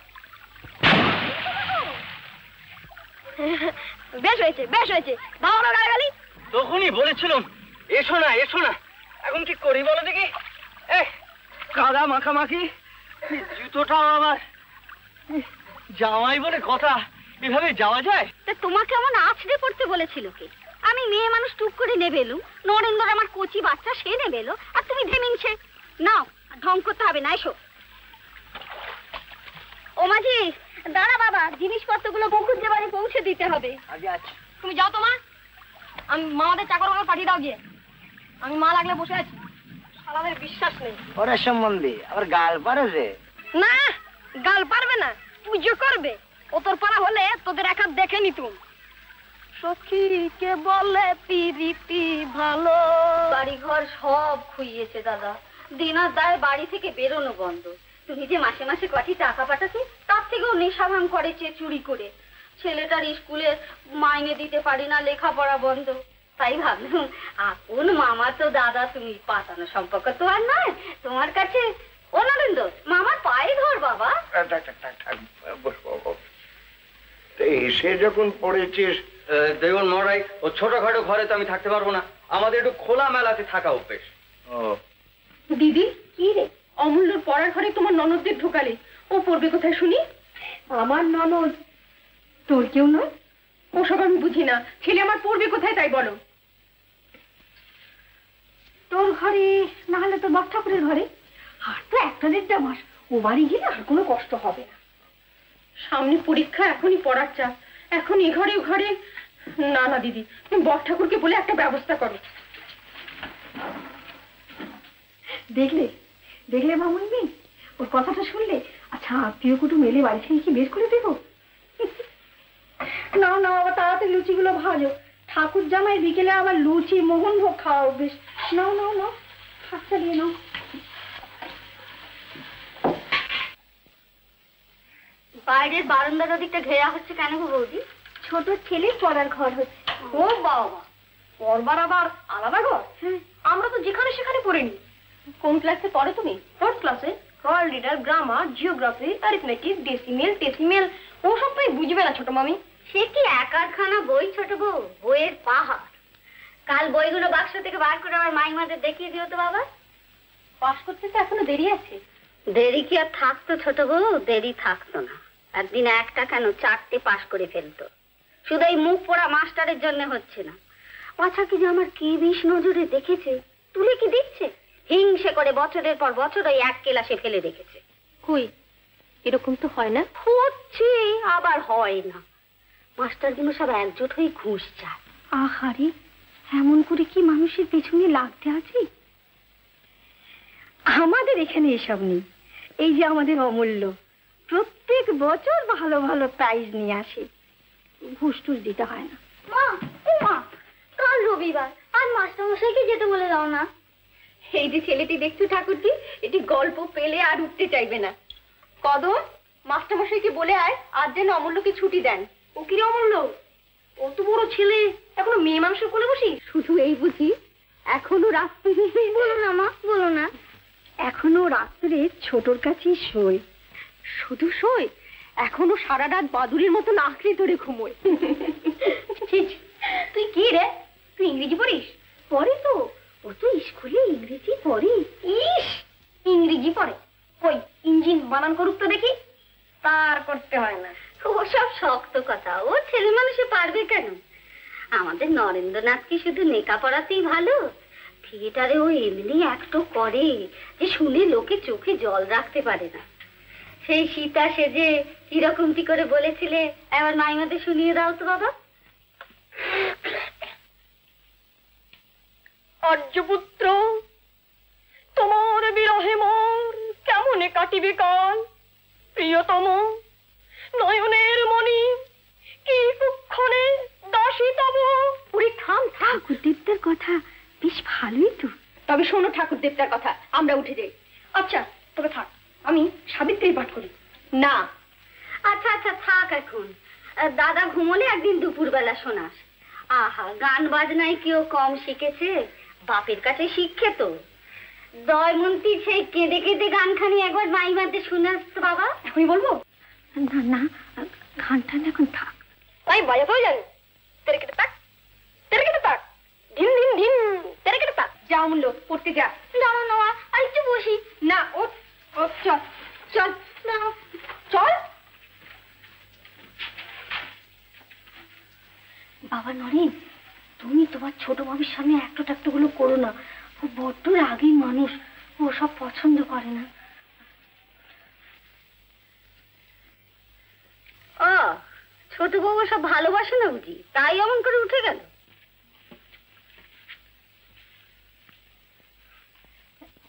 বেশ হয়েছে, বেশ হয়েছে, ভালো না গালাগালি। তখনই বলেছিলাম এসো না এসো না, এখন কি করি বলো দেখি। কাদা মাখামাখি, জুতোটাও আবার জামাই বলে কথা, এভাবে যাওয়া যায়? তা তোমাকে এমন আছড়ে পড়তে বলেছিল কে? আমি মেয়ে মানুষ টুক করে নেবে এলুম, নরেন্দ্র আমার কচি বাচ্চা সে নেবে এলো, আর তুমি ধেমিংছে। নাও, ঢং করতে হবে না, এসো। ও মাঝি, দাঁড়া বাবা, জিনিসপত্রগুলো মুখুজ্জে বাড়ি পৌঁছে দিতে হবে। আগে আচ্ছা তুমি যাও তো মা, আমি মামাদের চাকর পাঠিয়ে দাও গিয়ে। আমি মা লাগলে বসে আছি, শালাদের বিশ্বাস নেই। ওরা সম্বন্ধে আবার গাল পারে যে। না, গাল পারবে না, পুজো করবে। ও তোর পাড়া হলে তোদের এক হাত দেখে নিতুম। সখীকে বলে পিরিতি ভালো। বাড়ি ঘর সব খুইয়েছে দাদা, দিনার দায় বাড়ি থেকে বেরোনো বন্ধ। তুমি যে মাসে মাসে কটি টাকা পাঠাতে, তার থেকেও নেশা ভাঙ করেছে চুরি করে। ছেলেটার স্কুলে মাইনে দিতে পারি না, লেখাপড়া বন্ধ। তাই ভাবলাম আপন মামা তো দাদা, তুমি পাতানো সম্পর্ক তো আর নয় তোমার কাছে। ও নরেন্দ্র, মামার পায়ে ধর বাবা। এসে যখন পড়েছিস, দেখুন মহারাজ, ও ছোটখাটো ঘরে তো আমি থাকতে পারবো না, আমাদের একটু খোলা মেলাতে থাকা অভ্যেস। দিদি, কি রে, অমূল্যর পড়ার ঘরে তোমার ননদদের ঢোকালে, ও পড়বে কোথায় শুনি? আমার ননদ তোর কেউ নয়? ওসব আমি বুঝি না, ছেলে আমার পড়বে কোথায় তাই বলো। তোর ঘরে না হলে তোর বাপ ঠাকুরের ঘরে। আর তো একটা দেড়টা মাস, ও বাড়ি গেলে আর কোনো কষ্ট হবে না। সামনে পরীক্ষা, এখনই পড়ার চাপ, এখন এ ঘরে ও ঘরে। না না দিদি, তুমি বর ঠাকুরকে বলে একটা ব্যবস্থা করো। দেখলে দেখলে মামুনি, ওর কথাটা শুনলে? আচ্ছা, আত্মীয় কুটুম এলে বাড়ি থেকে কি বের করে দেবো? না না বাবা, তাড়াতাড়ি লুচিগুলো ভাজো, ঠাকুর জামাই বিকেলে আবার লুচি মোহন ভোগ খাওয়া বেশ। নাও নাও নাও, হাত চালিয়ে নাও। বাইরের বারান্দার ওদিকটা ঘেরা হচ্ছে কেন গো বৌদি? ছোট ছেলে পড়ার ঘর হচ্ছে। ও বাবা, পড়বার আবার আলাদা ঘর? আমরা তো যেখানে সেখানে পড়িনি। কোন ক্লাসে পড়ো তুমি? 4th ক্লাসে। World reader, grammar, geography, arithmetic, decimal, টেসিমেল, ওসব তুই বুঝবে না ছোট মামি। সে কি এক আধখানা বই ছোট বউ, বইয়ের পাহাড়। কাল বইগুলো বাক্স থেকে বার করে আমার মাইমাদের দেখিয়ে দিও তো বাবা। পাস করতে তো এখনো দেরি আছে। দেরি কি আর থাকতো ছোট বউ? দেরি থাকতো না, একদিন একটা কেন 4টে পাস করে ফেলতো। শুধু এই মুখ পোড়া মাস্টারের জন্য হচ্ছে না। পাছা কি যে আমার কি বিষ নজরে দেখেছে, তুলে কি দিচ্ছে, হিংসে করে বছরের পর বছর ওই এক ক্লাসে ফেলে রেখেছে। কই, এরকম তো হয় না। হচ্ছে আবার হয় না, মাস্টারগুলো সব একজোট হয়ে ঘুষ চায়। আহারে, এমন করে কি মানুষের পেছনে লাগতে আছে? আমাদের এখানে এসব নেই। এই যে আমাদের অমূল্য, প্রত্যেক বছর ভালো ভালো প্রাইজ নিয়ে আসে, ঘুষ টুস দিতে হয় না। মা, ও মা, কাল রবিবার, আর মাস্টারমশাইকে যেতে বলে দাও না। এই যে ছেলেটি দেখছো ঠাকুরজি, এটি গল্প পেলে আর উঠতে চাইবে না। কদম, মাস্টারমশাইকে বলে আয় আজ যেন অমূল্যকে ছুটি দেন। ও কি রে অমূল্য, অত বড় ছেলে এখনো মেয়ে মানুষের কোলে বসি? শুধু এই বুঝি এখনো রাত্রে? বলো না মা, বলো না। এখনো রাত্রে ছোটর কাছেই শোয়। শুধু শোয়, এখনো সারা রাত বাদুড়ির মতো আঁকড়ে ধরে ঘুমোয়। তুই কি রে, তুই ইংরেজি পড়িস? পড়ে তো, ও তো স্কুলে ইংরেজি পড়ে। ইস, ইংরেজি পড়ে? কই ইঞ্জিন বানান করুক তো দেখি। তার করতে হয় না। ওসব শক্ত কথা, ও ছেলে মানুষে পারবে কেন? আমাদের নরেন্দ্রনাথ কি শুধু লেখাপড়াতেই ভালো? থিয়েটারে ও এমনি অ্যাক্টও করে যে শুনে লোকে চোখে জল রাখতে পারে না। সেই সীতা সেজে কিরকমটি করে বলেছিলে, এবার মাইমাদের শুনিয়ে দাও তো বাবা। আর্যপুত্র, তোমার বিরহে মোর কেমনে কাটিবে কাল? প্রিয়তম নয়নের মণি কি কুক্ষণে দাসী তব। ওরে থাম থাম, ঠাকুরদেবতার কথা বেশ ভালোই তো। তবে শোনো ঠাকুরদেবতার কথা, আমরা উঠে যাই। আচ্ছা তবে থাক, আমি সাবিত্রী পাঠ করি। না। আচ্ছা আচ্ছা থাক এখন, দাদা ঘুমোলে একদিন দুপুরবেলা শোনাস। আহা, গান বাজনায় কেউ কম শিখেছে, বাপের কাছে শিখে তো। দয়মন্তী সেই কেঁদে কেঁদে গানখানি একবার মাইমাতে শোনাস তো বাবা। এখনই বলবো? না না, গানটা এখন থাক। আমি বাজাতেও জানি। তেরে কেটে তাক, তেরে কেটে তাক, ধিন ধিন ধিন, তেরে কেটে তাক। যা অমূল্য, পড়তে যা। না না না, আর একটু বসি। না, ও চল চল না চল। বাবা নরেন, তুমি তোমার ছোট বাবুর সামনে একটু টাকটুগুলো করো না। ও বড্ড রাগী মানুষ, ও সব পছন্দ করে না। ও, ছোট বউ সব ভালোবাসে না বুঝি, তাই এমন করে উঠে গেল।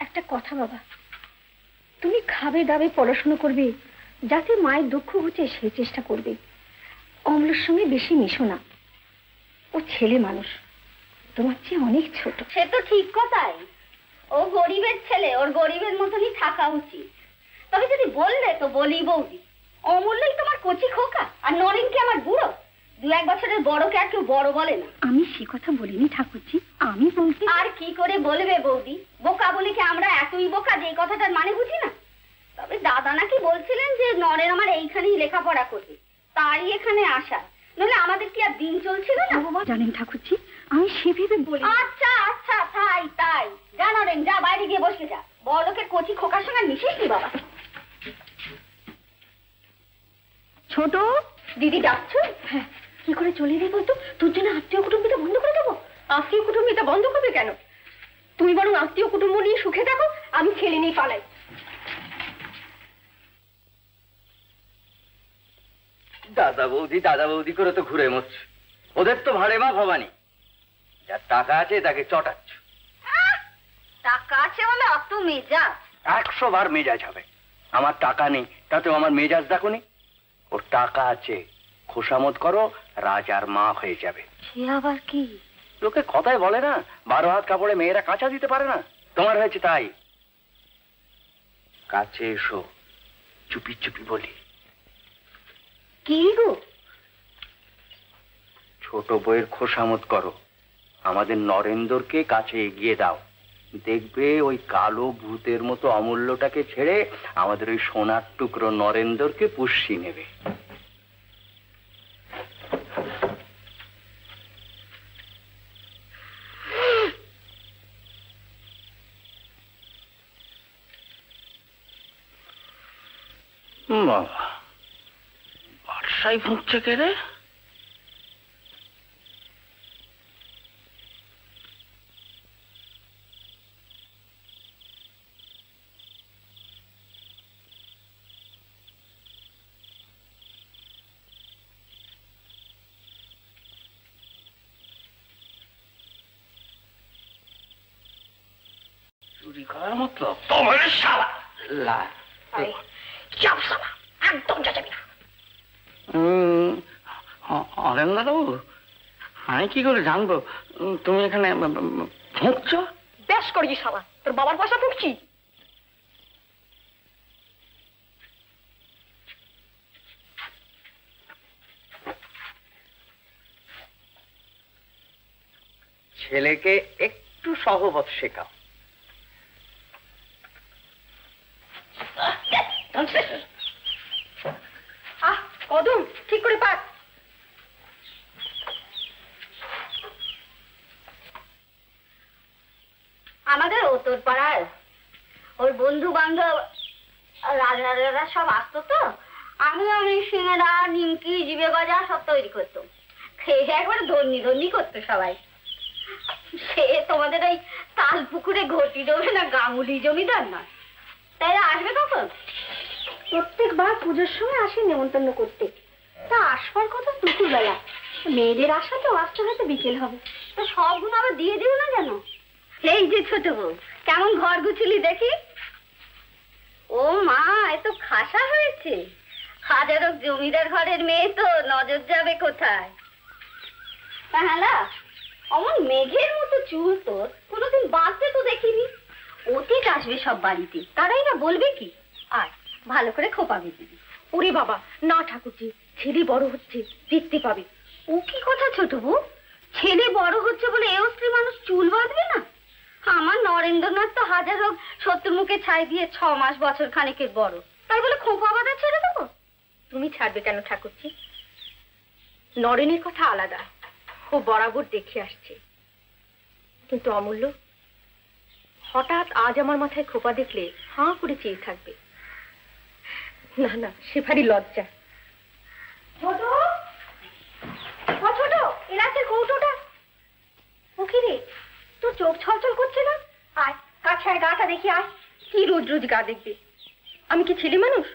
একটা কথা বাবা, তুমি খাবে দাবে পড়াশোনা করবে, যাতে মায়ের দুঃখ হচ্ছে সেই চেষ্টা করবে। অমলের সঙ্গে বেশি মিশো না, ও ছেলে মানুষ, তোমার চেয়ে অনেক ছোট। সে তো ঠিক কথাই, ও গরিবের ছেলে, ওর গরিবের মতনই থাকা উচিত। তবে যদি বললে তো বলি বৌদি, অমূল্যই তোমার কচি খোকা, আর নরেন কি আমার বুড়ো? 2-1 বছরের বড়কে আর কেউ বড় বলে না। আমি সে কথা বলিনি ঠাকুরজি, আমি বলতে। আর কি করে বলবে বৌদি? বোকা বলে কি আমরা এতই বোকা যে এই কথাটার মানে বুঝি না? তবে দাদা নাকি বলছিলেন যে নরেন আমার এইখানেই লেখাপড়া করবে, তাই এখানে আসা, নইলে আমাদের কি আর দিন চলছিল না? জানেন ঠাকুরজি, আমি সেভাবে বলি। আচ্ছা আচ্ছা, তাই তাই, যা নরেন, যা বাইরে গিয়ে বসে যা। বড়লোকের কচি খোকার সঙ্গে মিশিস নি বাবা। ছোট দিদি ডাকছো? হ্যাঁ, কি করে চলে যাই বলতো? তোর জন্য আত্মীয় কুটুম্বিতা বন্ধ করে দেবো? আত্মীয় কুটুম্বিতা বন্ধ করবে কেন? তুমি বরং আত্মীয় কুটুম্ব নিয়ে সুখে থাকো, আমি ছেলে নিয়ে পালাই। দাদা বৌদি করে তো ঘুরে মরছে। ওদের তো ভাড়ে মা ভবানী, যার টাকা আছে তাকে চটাচ্ছ। টাকা আছে বলে অত মেজাজ? 100 বার মেজাজ হবে। আমার টাকা নেই, তাতেও আমার মেজাজ দেখোনি। ওর টাকা আছে, খোসামত করো, রাজার মা হয়ে যাবে। সে আবার কি? লোকে কথায় বলে না, 12 হাত কাপড়ে মেয়েরা কাঁচা দিতে পারে না, তোমার হয়েছে তাই। কাছে এসো, চুপি চুপি বলি। কি গো? ছোট বউয়ের খোসামত করো, আমাদের নরেন্দ্রকে কাছে এগিয়ে দাও। দেখবে ওই কালো ভূতের মতো অমূল্যটাকে ছেড়ে আমাদের ওই সোনার টুকরো নরেন্দ্রকে পুষিয়ে নেবে। বাবা, বর্ষায় ফুঁকছে কে রে? চুরি করার মতলব তোমার শালা লা চাপ সালা, একদম যাবি না। অরেন্দ্রবাবু, আমি কি করে জানবো তুমি এখানে ফুঁকছো? বেশ করেছি সালা, তোর বাবার পয়সা ফুঁকছি। ছেলেকে একটু সহবত শেখাও। আহ কদম, ঠিক করে পাক। আমাদের উত্তর পাড়ার ওর বন্ধু বান্ধব রাজারা সব আসতো তো, আমি সিঙ্গারা, নিমকি, জিবে গজা সব তৈরি করতাম। খেয়ে একবার ধন্যি করতো সবাই। সে তোমাদের ওই তাল পুকুরে ঘটি জমে না, গাঙ্গুলি জমিদার না। তাই আসবে কখন? প্রত্যেকবার পুজোর সময় আসে নেমন্তন্ন করতে, তা আসবার কথা দুপুরবেলা। মেয়েদের আসা তো আসতে হয়তো বিকেল হবে। তো সবগুলো আবার দিয়ে দিও না যেন। এই যে ছোট বউ, কেমন ঘর গুছলি দেখি। ও মা, এত খাসা হয়েছে। হাজারো জমিদার ঘরের মেয়ে তো, নজর যাবে কোথায়? হ্যাঁ, অমন মেঘের মতো চুল তোর, কোনোদিন বাঁচতে তো দেখিনি। অতীত আসবে সব বাড়িতে, তারাই না বলবে কি। আর ভালো করে খোপা বেঁধে দিবি। ওরে বাবা, না ঠাকুরজি, ছেলে বড় হচ্ছে, দেখতে পাবে। ও কি কথা ছোট বউ? ছেলে বড় হচ্ছে বলে এও স্ত্রী মানুষ চুল বাঁধবে না? আমার নরেন্দ্রনাথ তো হাজার হোক শত্রুর মুখে ছাই দিয়ে 6 মাস বছর খানেকের বড়, তাই বলে খোঁপা বাঁধা ছেড়ে দেবো? তুমি ছাড়বে কেন ঠাকুরজি? নরেনের কথা আলাদা, ও বরাবর দেখে আসছে। কিন্তু অমূল্য হঠাৎ আজ আমার মাথায় খোপা দেখলে হাঁ করে চেয়ে থাকবে। না না, সে ভারী লজ্জা। ছোট ছোট, এলাচের কৌটোটা। ওকে রে, তোর চোখ ছলছল করছে না? আয় কাছে আয়, গাটা দেখি আয়। কি রোজ রোজ গা দেখবে? আমি কি ছেলে মানুষ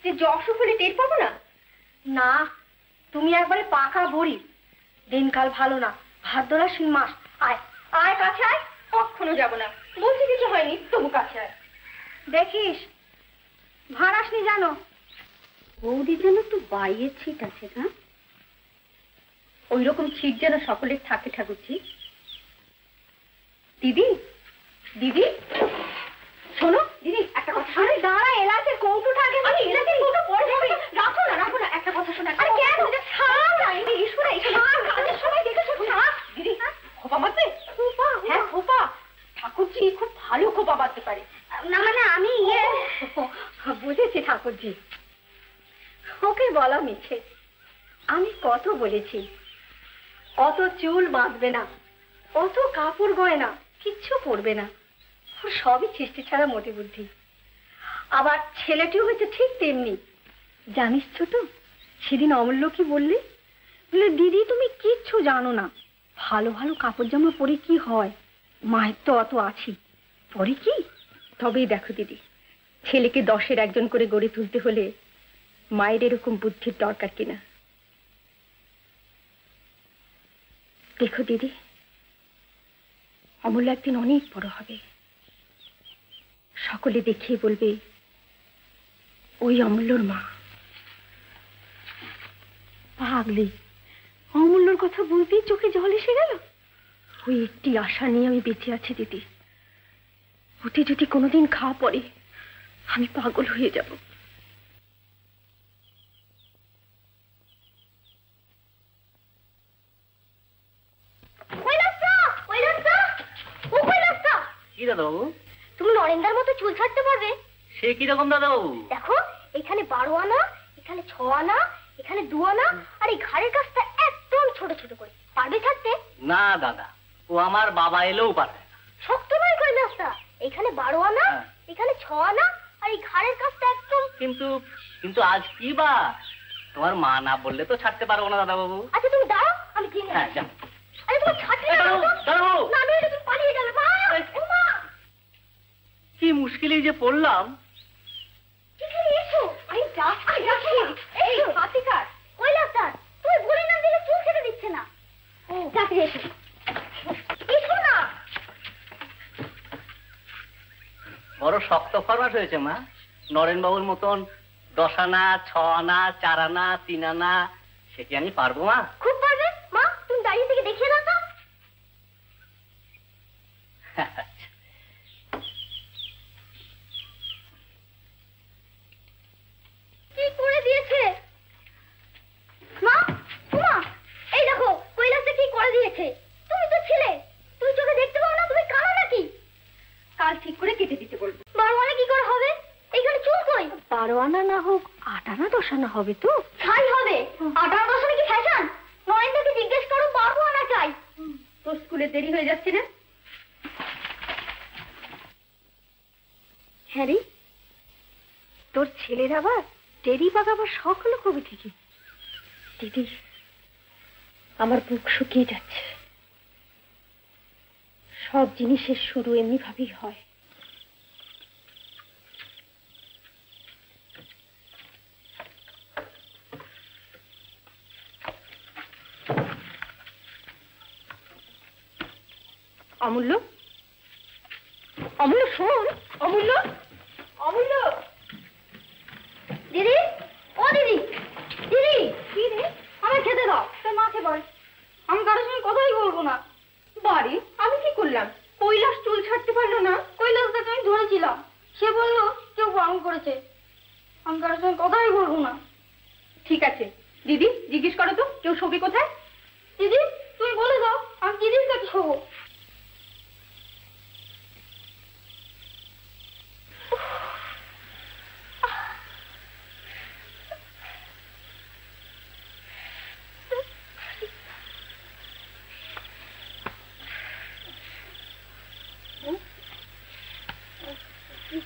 যে জ্বর হলে টের পাবো না? না, তুমি একবারে পাকা বড়ি। দিনকাল ভালো না, ভাদ্র আশ্বিন মাস। আয় আয় কাছে আয়। কখনো যাবো না, বলছি কিছু হয়নি, তবু কাছে আয়। দেখিস ভাড়াসনি জানো। বৌদির জন্য একটু বাইয়ের ছিট আছে না? ওই রকম ছিট যেন সকলের থাকে ঠাকুরজি। দিদি দিদি শোনো, দিদি একটা কথা। আরে দাঁড়া, এলাচের কৌটো থাকে। আমি এলাচের কৌটো পরে যাবে। রাখো না রাখো না, একটা কথা শোনা। আরে কেন? ছাড় না, এই ঈশ্বরে এই কাজের সময় দেখেছো না? দিদি খোপা মারতে? খোপা? হ্যাঁ খোপা। ঠাকুরজি খুব ভালো খোপা মারতে পারে। না মানে আমি বুঝেছি ঠাকুরজি, ওকে বলা মিছে। আমি কত বলেছি অত চুল বাঁধবে না, অত কাপড় গয়না কিচ্ছু পরবে না, ওর সবই সৃষ্টি ছাড়া মোটে বুদ্ধি। আবার ছেলেটিও হয়েছে ঠিক তেমনি। জানিস ছোট, সেদিন অমূল্য কি বললে? বলে দিদি তুমি কিচ্ছু জানো না, ভালো ভালো কাপড় জামা পরে কি হয়, মায়ের তো অত আছি, পরে কি? তবেই দেখো দিদি, ছেলেকে 10-এর একজন করে গড়ে তুলতে হলে মায়ের এরকম বুদ্ধির দরকার কিনা। দেখো দিদি, অমূল্য একদিন অনেক বড় হবে, সকলে দেখিয়ে বলবে ওই অমূল্যর মা। পাগলি, অমূল্যর কথা বলতেই চোখে জল এসে গেল। ওই একটি আশা নিয়ে আমি বেঁচে আছি দিদি, ওতে যদি কোনোদিন খাওয়া পড়ে আমি পাগল হয়ে যাব। কি দাদাবাবু? তুমি নরেন্দ্রের মতো চুল ছাড়তে পারবে? সে কিরকম দাদাবাবু? দেখো, এখানে 12 আনা, এখানে 6 আনা, এখানে 2 আনা, আর এই ঘাড়ের কাছটা একদম ছোট ছোট করে। পারবে ছাড়তে? না দাদা, ও আমার বাবা এলেও পারবে না। শক্ত নয় করে রাস্তা। এখানে 12 আনা, এখানে 6 আনা, আর এই ঘাড়ের কাছটা একদম। কিন্তু কিন্তু আজ কি বা? তোমার মা না বললে তো ছাড়তে পারবো না দাদাবাবু। আচ্ছা তুমি দাঁড়াও, আমি কিনে। হ্যাঁ যা। আরে তুমি ছাড়তে না, না আমি তুমি পালিয়ে যাবে। মা, ও মা, কি মুশকিলেই যে পড়লাম। এখানে এসো। আরে যাচ্ছি। এই হাতিকার কৈলাসদার, তুমি বলে না দিলে চুল কেটে দিচ্ছে না। ও যাচ্ছি, এসো এসো না। বড় শক্ত ফরমাস হয়েছে মা। নরেন বাবুর মতন 10 আনা, 6 আনা, 4 আনা, 3 আনা, সে কি আমি পারবো মা? খুব পারবে মা, তুমি দাঁড়িয়ে থেকে দেখিয়ে দাও তো। কি করে দিয়েছে মা? মা, এই দেখো কৈলাসে কি করে দিয়েছে। তুমি তো ছিলে, তুমি চোখে দেখতে পাও না? তুমি কালো নাকি? কাল ঠিক করে কেটে দিতে বলবো। 12 আনা কি করে হবে? এইখানে চুল কই? 12 আনা না হোক 8 আনা 10 আনা হবে তো। ছাই হবে। 8 আনা 10 আনা কি ফ্যাশন? নরেন্দ্রকে জিজ্ঞেস করো, 12 আনা চাই। তোর স্কুলে দেরি হয়ে যাচ্ছে না? হ্যাঁ রে, তোর ছেলের আবার টেরি পাকাবার শখ হলো কবে থেকে? দিদি, আমার বুক শুকিয়ে যাচ্ছে। সব জিনিসের শুরু এমনি ভাবেই হয়। অমূল্য, অমূল্য শোন। অমূল্য, অমূল্য। দিদি, ও দিদি, দিদি। কি রে? আমার খেতে দাও। তোর মাকে বল আমি কারোর সঙ্গে কথাই বলবো না। বাড়ি আমি কি করলাম? কৈলাস চুল ছাড়তে পারলো না, কৈলাসদাকে আমি ধরেছিলাম, সে বললো কেউ বারণ করেছে, আমি কারোর সঙ্গে কথাই বলবো না। ঠিক আছে দিদি, জিজ্ঞেস করো তো কেউ শোবে কোথায়। দিদি তুমি বলে দাও, আমি দিদির কাছে শোবো।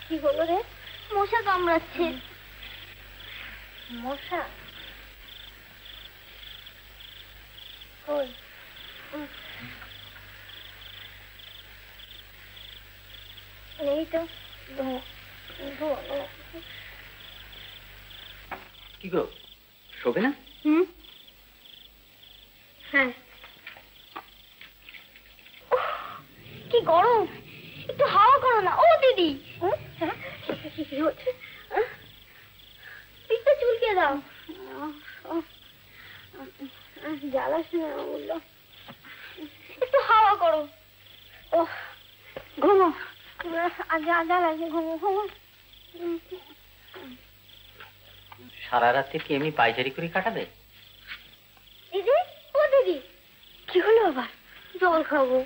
কি হলো রে? মশা কামড়াচ্ছে। মশা কই? নেই তো। কি গো, শোবে না? হ্যাঁ। কি গরম, একটু হাওয়া করো না ও দিদি। কি হচ্ছে? পিঠটা চুলকে দাও। জ্বালাস না, বললো একটু হাওয়া করো। ও ঘুমো, জ্বালাস, ঘুমো ঘুমো। সারা রাত্রি কি এমনি পাইচারি করে কাটাবে? দিদি ও দিদি, কি হলো আবার? জল খাবো।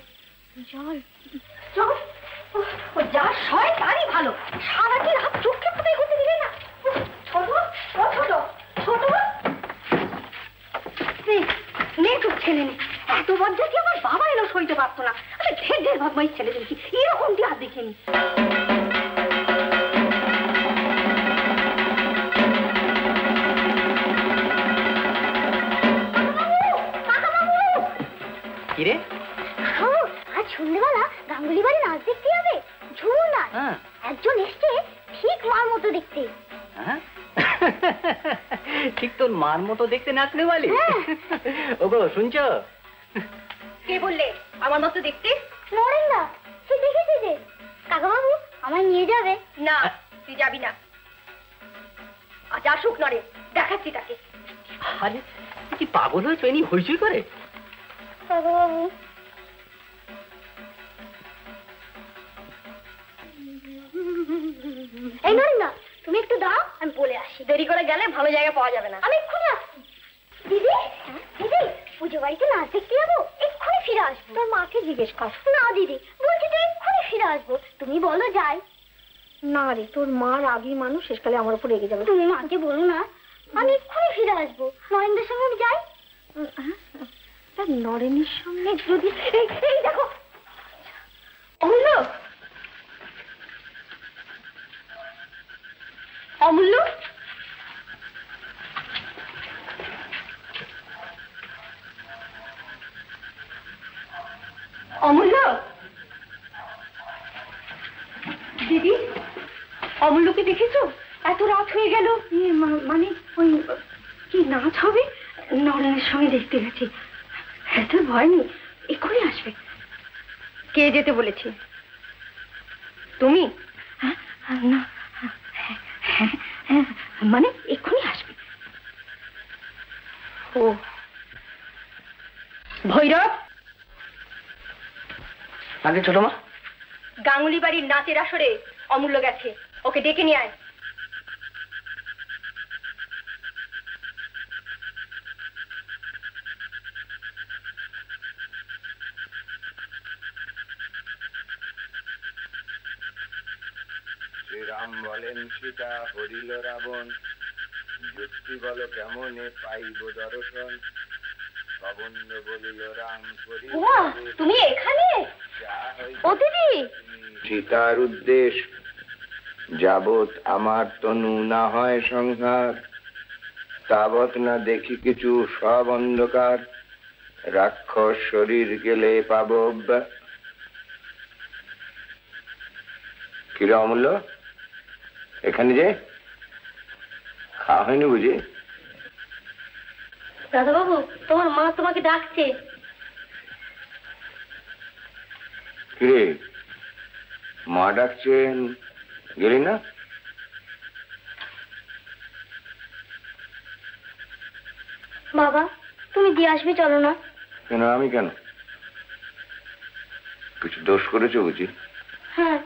জল জল? ও যা সয় তারই ভালো, সারাটি রাত চোখে ফুটে করতে দিলে না। ছোট ও ছোট ছোট নে চোখ ছেলে নে। এত বজ্জা কি আমার বাবা এলো সইতে পারতো না। আমি ঢের ঢের বদমাইশ ছেলে দেখি, এরকম কি আর দেখিনি। কিরে? আজ সন্ধ্যেবেলা গাঙ্গুলি বাড়ি নাচ দেখতে যাবে। ঝুমুর নাচ। একজন এসছে ঠিক মার মতো দেখতে। ঠিক তোর মার মতো দেখতে নাচনে বালি। ওগো শুনছো? কে বললে আমার মতো দেখতে? নরেন দা, সে দেখেছে যে। কাকা বাবু আমায় নিয়ে যাবে? না, তুই যাবি না। আজ আসুক নরেন, দেখাচ্ছি তাকে। আরে কি পাগল হয়েছে, এনি হইচই করে? কাকা বাবু এই নরেন দা, তুমি একটু দাও, আমি বলে আসি। দেরি করে গেলে ভালো জায়গা পাওয়া যাবে না। আমি এক্ষুনি আসছি। দিদি দিদি, পুজো বাড়িতে নাচ দেখতে যাবো, এক্ষুনি ফিরে আসবো। তোর মাকে জিজ্ঞেস কর। না দিদি, বলছি তো এক্ষুনি ফিরে আসবো, তুমি বলো যাই। না রে, তোর মা রাগী মানুষ, শেষকালে আমার উপর রেগে যাবে। তুমি মাকে বলো না, আমি এক্ষুনি ফিরে আসবো। নরেন্দ্রের সঙ্গে আমি যাই। তার নরেনের সঙ্গে যদি এই দেখো অমূল্য, অমূল্য, অমূল্য, দিদি অমূল্যকে দেখেছো? এত রাত হয়ে গেল। মানে ওই কি নাচ হবে, নরেনের সঙ্গে দেখতে গেছি। এত ভয় নেই, এক্ষুনি আসবে। কে যেতে বলেছে? তুমি? না, মানে এক্ষুনি আসবে। ও ভৈরব, আগে ছোট মা, গাঙ্গুলি বাড়ির নাচের আসরে অমূল্য গেছে, ওকে ডেকে নিয়ে আয়। শ্রীরাম বলেন সীতা হরিল রাবণ, যুক্তি বল কেমনে পাইব দর্শন, কবন্য বলিল রাম করি। তুমি এখানে? ও দিদি, সীতার উদ্দেশ যাবৎ আমার তনু না হয় সংহার, তাবৎ না দেখি কিছু সব অন্ধকার, রাক্ষস শরীর গেলে পাব। কিরে অমূল্য, এখানে যে খাওয়া হয়নি বুঝি? দাদা বাবু, তোমার মা তোমাকে ডাকছে। কিরে মা ডাকছেন, গেলি না? বাবা তুমি দিয়ে আসবে, চলো না। কেন? আমি কেন? কিছু দোষ করেছো বুঝি? হ্যাঁ,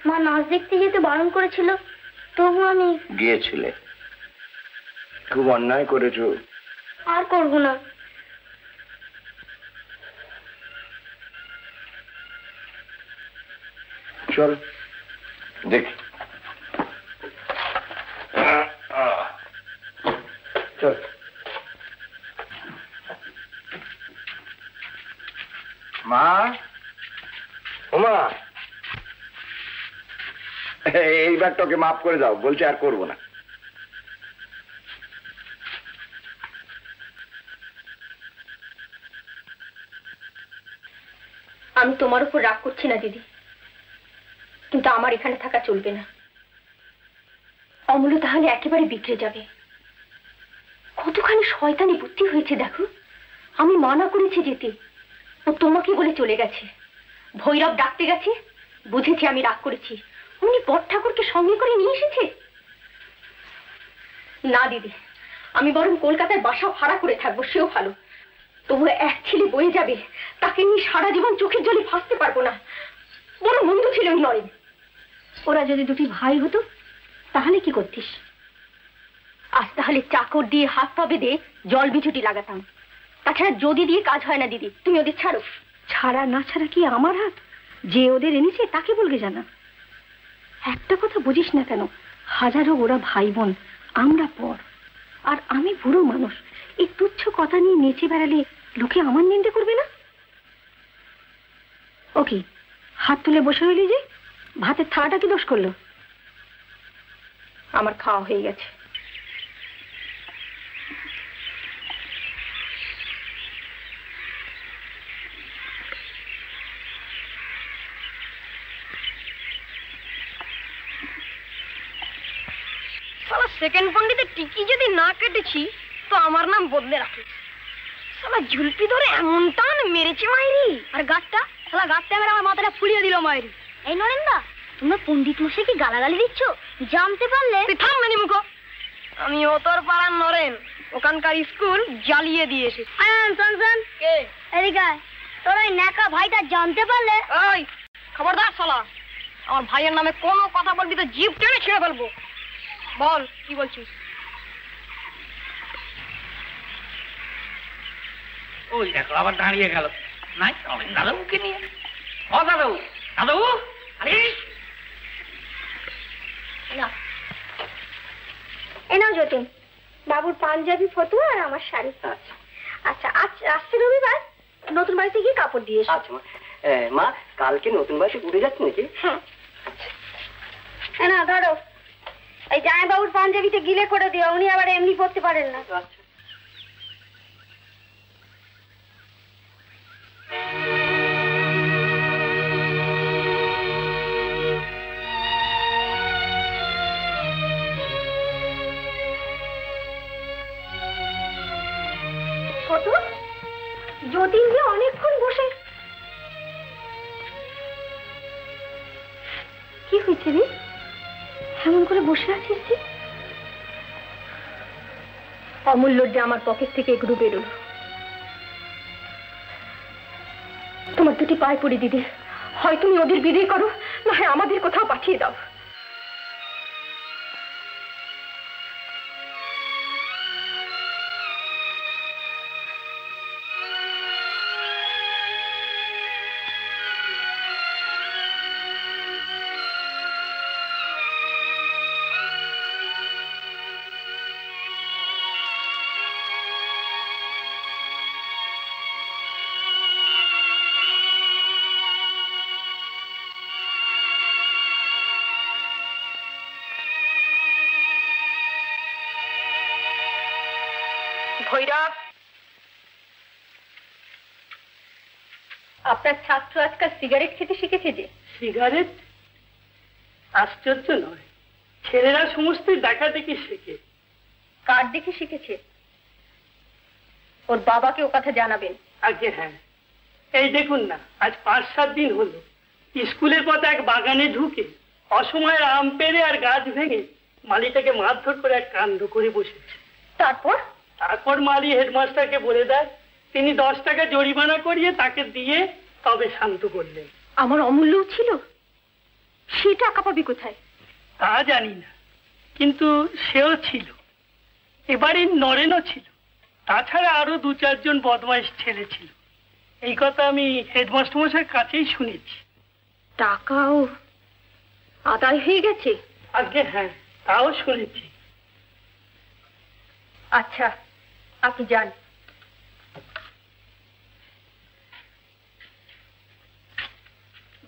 মা নাচ দেখতে যেতে বারণ করেছিল, তবু আমি। গিয়েছিলে? খুব অন্যায় করেছো। আর করবো না। চল দেখ, চল। মা, ও মা, এইবার তোকে মাফ করে দাও, বলছে আর করবো না। আমি তোমার উপর রাগ করছি না দিদি, কিন্তু আমার এখানে থাকা চলবে না। অমূল্য তাহলে একেবারে বিগড়ে যাবে। কতখানি শয়তানি বুদ্ধি হয়েছে দেখো। আমি মানা করেছি যেতে, ও তোমাকে বলে চলে গেছে। ভৈরব ডাকতে গেছে, বুঝেছি আমি রাগ করেছি, উনি বড় ঠাকুরকে সঙ্গে করে নিয়ে এসেছে। না দিদি, আমি বরং কলকাতায় বাসা ভাড়া করে থাকবো, সেও ভালো। তবু এক ছেলে বয়ে যাবে, তাকে নিয়ে সারা জীবন চোখের জলে ভাসতে পারবো না। বড় মন্দ ছিল ওই নরেন। ওরা যদি দুটি ভাই হতো তাহলে কি করতিস? আজ তাহলে চাকর দিয়ে হাত পা বেঁধে জল বিছুটি লাগাতাম। তাছাড়া যদি দিয়ে কাজ হয় না দিদি, তুমি ওদের ছাড়ো। ছাড়া না ছাড়া কি আমার হাত? যে ওদের এনেছে তাকে বলবে জানা। একটা কথা বুঝিস না কেন, হাজারো ওরা ভাই বোন, আমরা পর। আর আমি বুড়ো মানুষ, এই তুচ্ছ কথা নিয়ে নেচে বেড়ালে লোকে আমার নিন্দে করবে না? ওকে, হাত তুলে বসে হইলি যে, ভাতের থালাটা কি দোষ করলো? আমার খাওয়া হয়ে গেছে। সেকেন্ড পন্ডিতে টিকি যদি না কেটেছি তো আমার নাম বদলে রাখিস। শালা ঝুলপি ধরে এমন টান মেরেছে মাইরি। আর গাছটা, শালা গাছটা মেরে আমার মাথাটা ফুলিয়ে দিল মাইরি। এই নরেন্দা, তোমরা পণ্ডিত মশাই কি গালাগালি দিচ্ছ? জানতে পারলে? তুই থাম মেনি মুখো। আমি ও তোর পাড়ার নরেন, ওখানকার স্কুল জ্বালিয়ে দিয়েছে। কে? এদিকে তোর ওই ন্যাকা ভাইটা জানতে পারলে? ওই খবরদার শালা, আমার ভাইয়ের নামে কোনো কথা বলবি তো জিভ টেনে ছিঁড়ে ফেলবো। বল কি বলছিস? ওই দেখো আবার দাঁড়িয়ে গেল। নাই দাদাবুকে নিয়ে। ও দাদাবু, দাদাবু, আরে এ নাও যতীন, বাবুর পাঞ্জাবি, ফতুয়া আর আমার শাড়ি। আচ্ছা, আচ্ছা আসছে রবিবার, নতুন বাড়িতে গিয়ে কাপড় দিয়ে এসো। আচ্ছা মা, কালকে নতুন বাড়িতে ঘুরে যাচ্ছে নাকি? হ্যাঁ। না ধরো, এই জামাই বাবুর পাঞ্জাবিতে গিলে করে দিও, উনি আবার এমনি পড়তে পারেন না। আচ্ছা। ছোট যতীন যে অনেকক্ষণ বসে। কি হয়েছে রে, এমন করে বসে আছিস যে? অমূল্যর যে আমার পকেট থেকে এগুলো বেরোলো। তোমার দুটি পায়ে পড়ি দিদি, হয় তুমি ওদের বিদায় করো, না হয় আমাদের কোথাও পাঠিয়ে দাও। ভৈরব, আপনার ছাত্র আজকাল সিগারেট খেতে শিখেছে যে। সিগারেট? আশ্চর্য নয়, ছেলেরা সমস্ত দেখা দেখি শেখে। কার দেখে শিখেছে? ওর বাবাকে ও কথা জানাবেন। আগে হ্যাঁ, এই দেখুন না, আজ 5-7 দিন হলো স্কুলের পথে এক বাগানে ঢুকে অসময়ের আম পেড়ে আর গাছ ভেঙে মালিটাকে মারধর করে এক কাণ্ড করে বসেছে। তারপর মালি হেডমাস্টারকে বলে দেয়, তিনি 10 টাকা জরিমানা করিয়ে তাকে দিয়ে তবে শান্ত করলেন। আমার অমূল্য ছিল, সে টাকা পাবি কোথায়? তা জানি না, কিন্তু সেও ছিল। এবারে নরেনও ছিল, তাছাড়া আরো 2-4 জন বদমাইশ ছেলে ছিল। এই কথা আমি হেডমাস্টার মশাইয়ের কাছেই শুনেছি। টাকাও আদায় হয়ে গেছে? আগে হ্যাঁ, তাও শুনেছি। আচ্ছা, আপনি যান।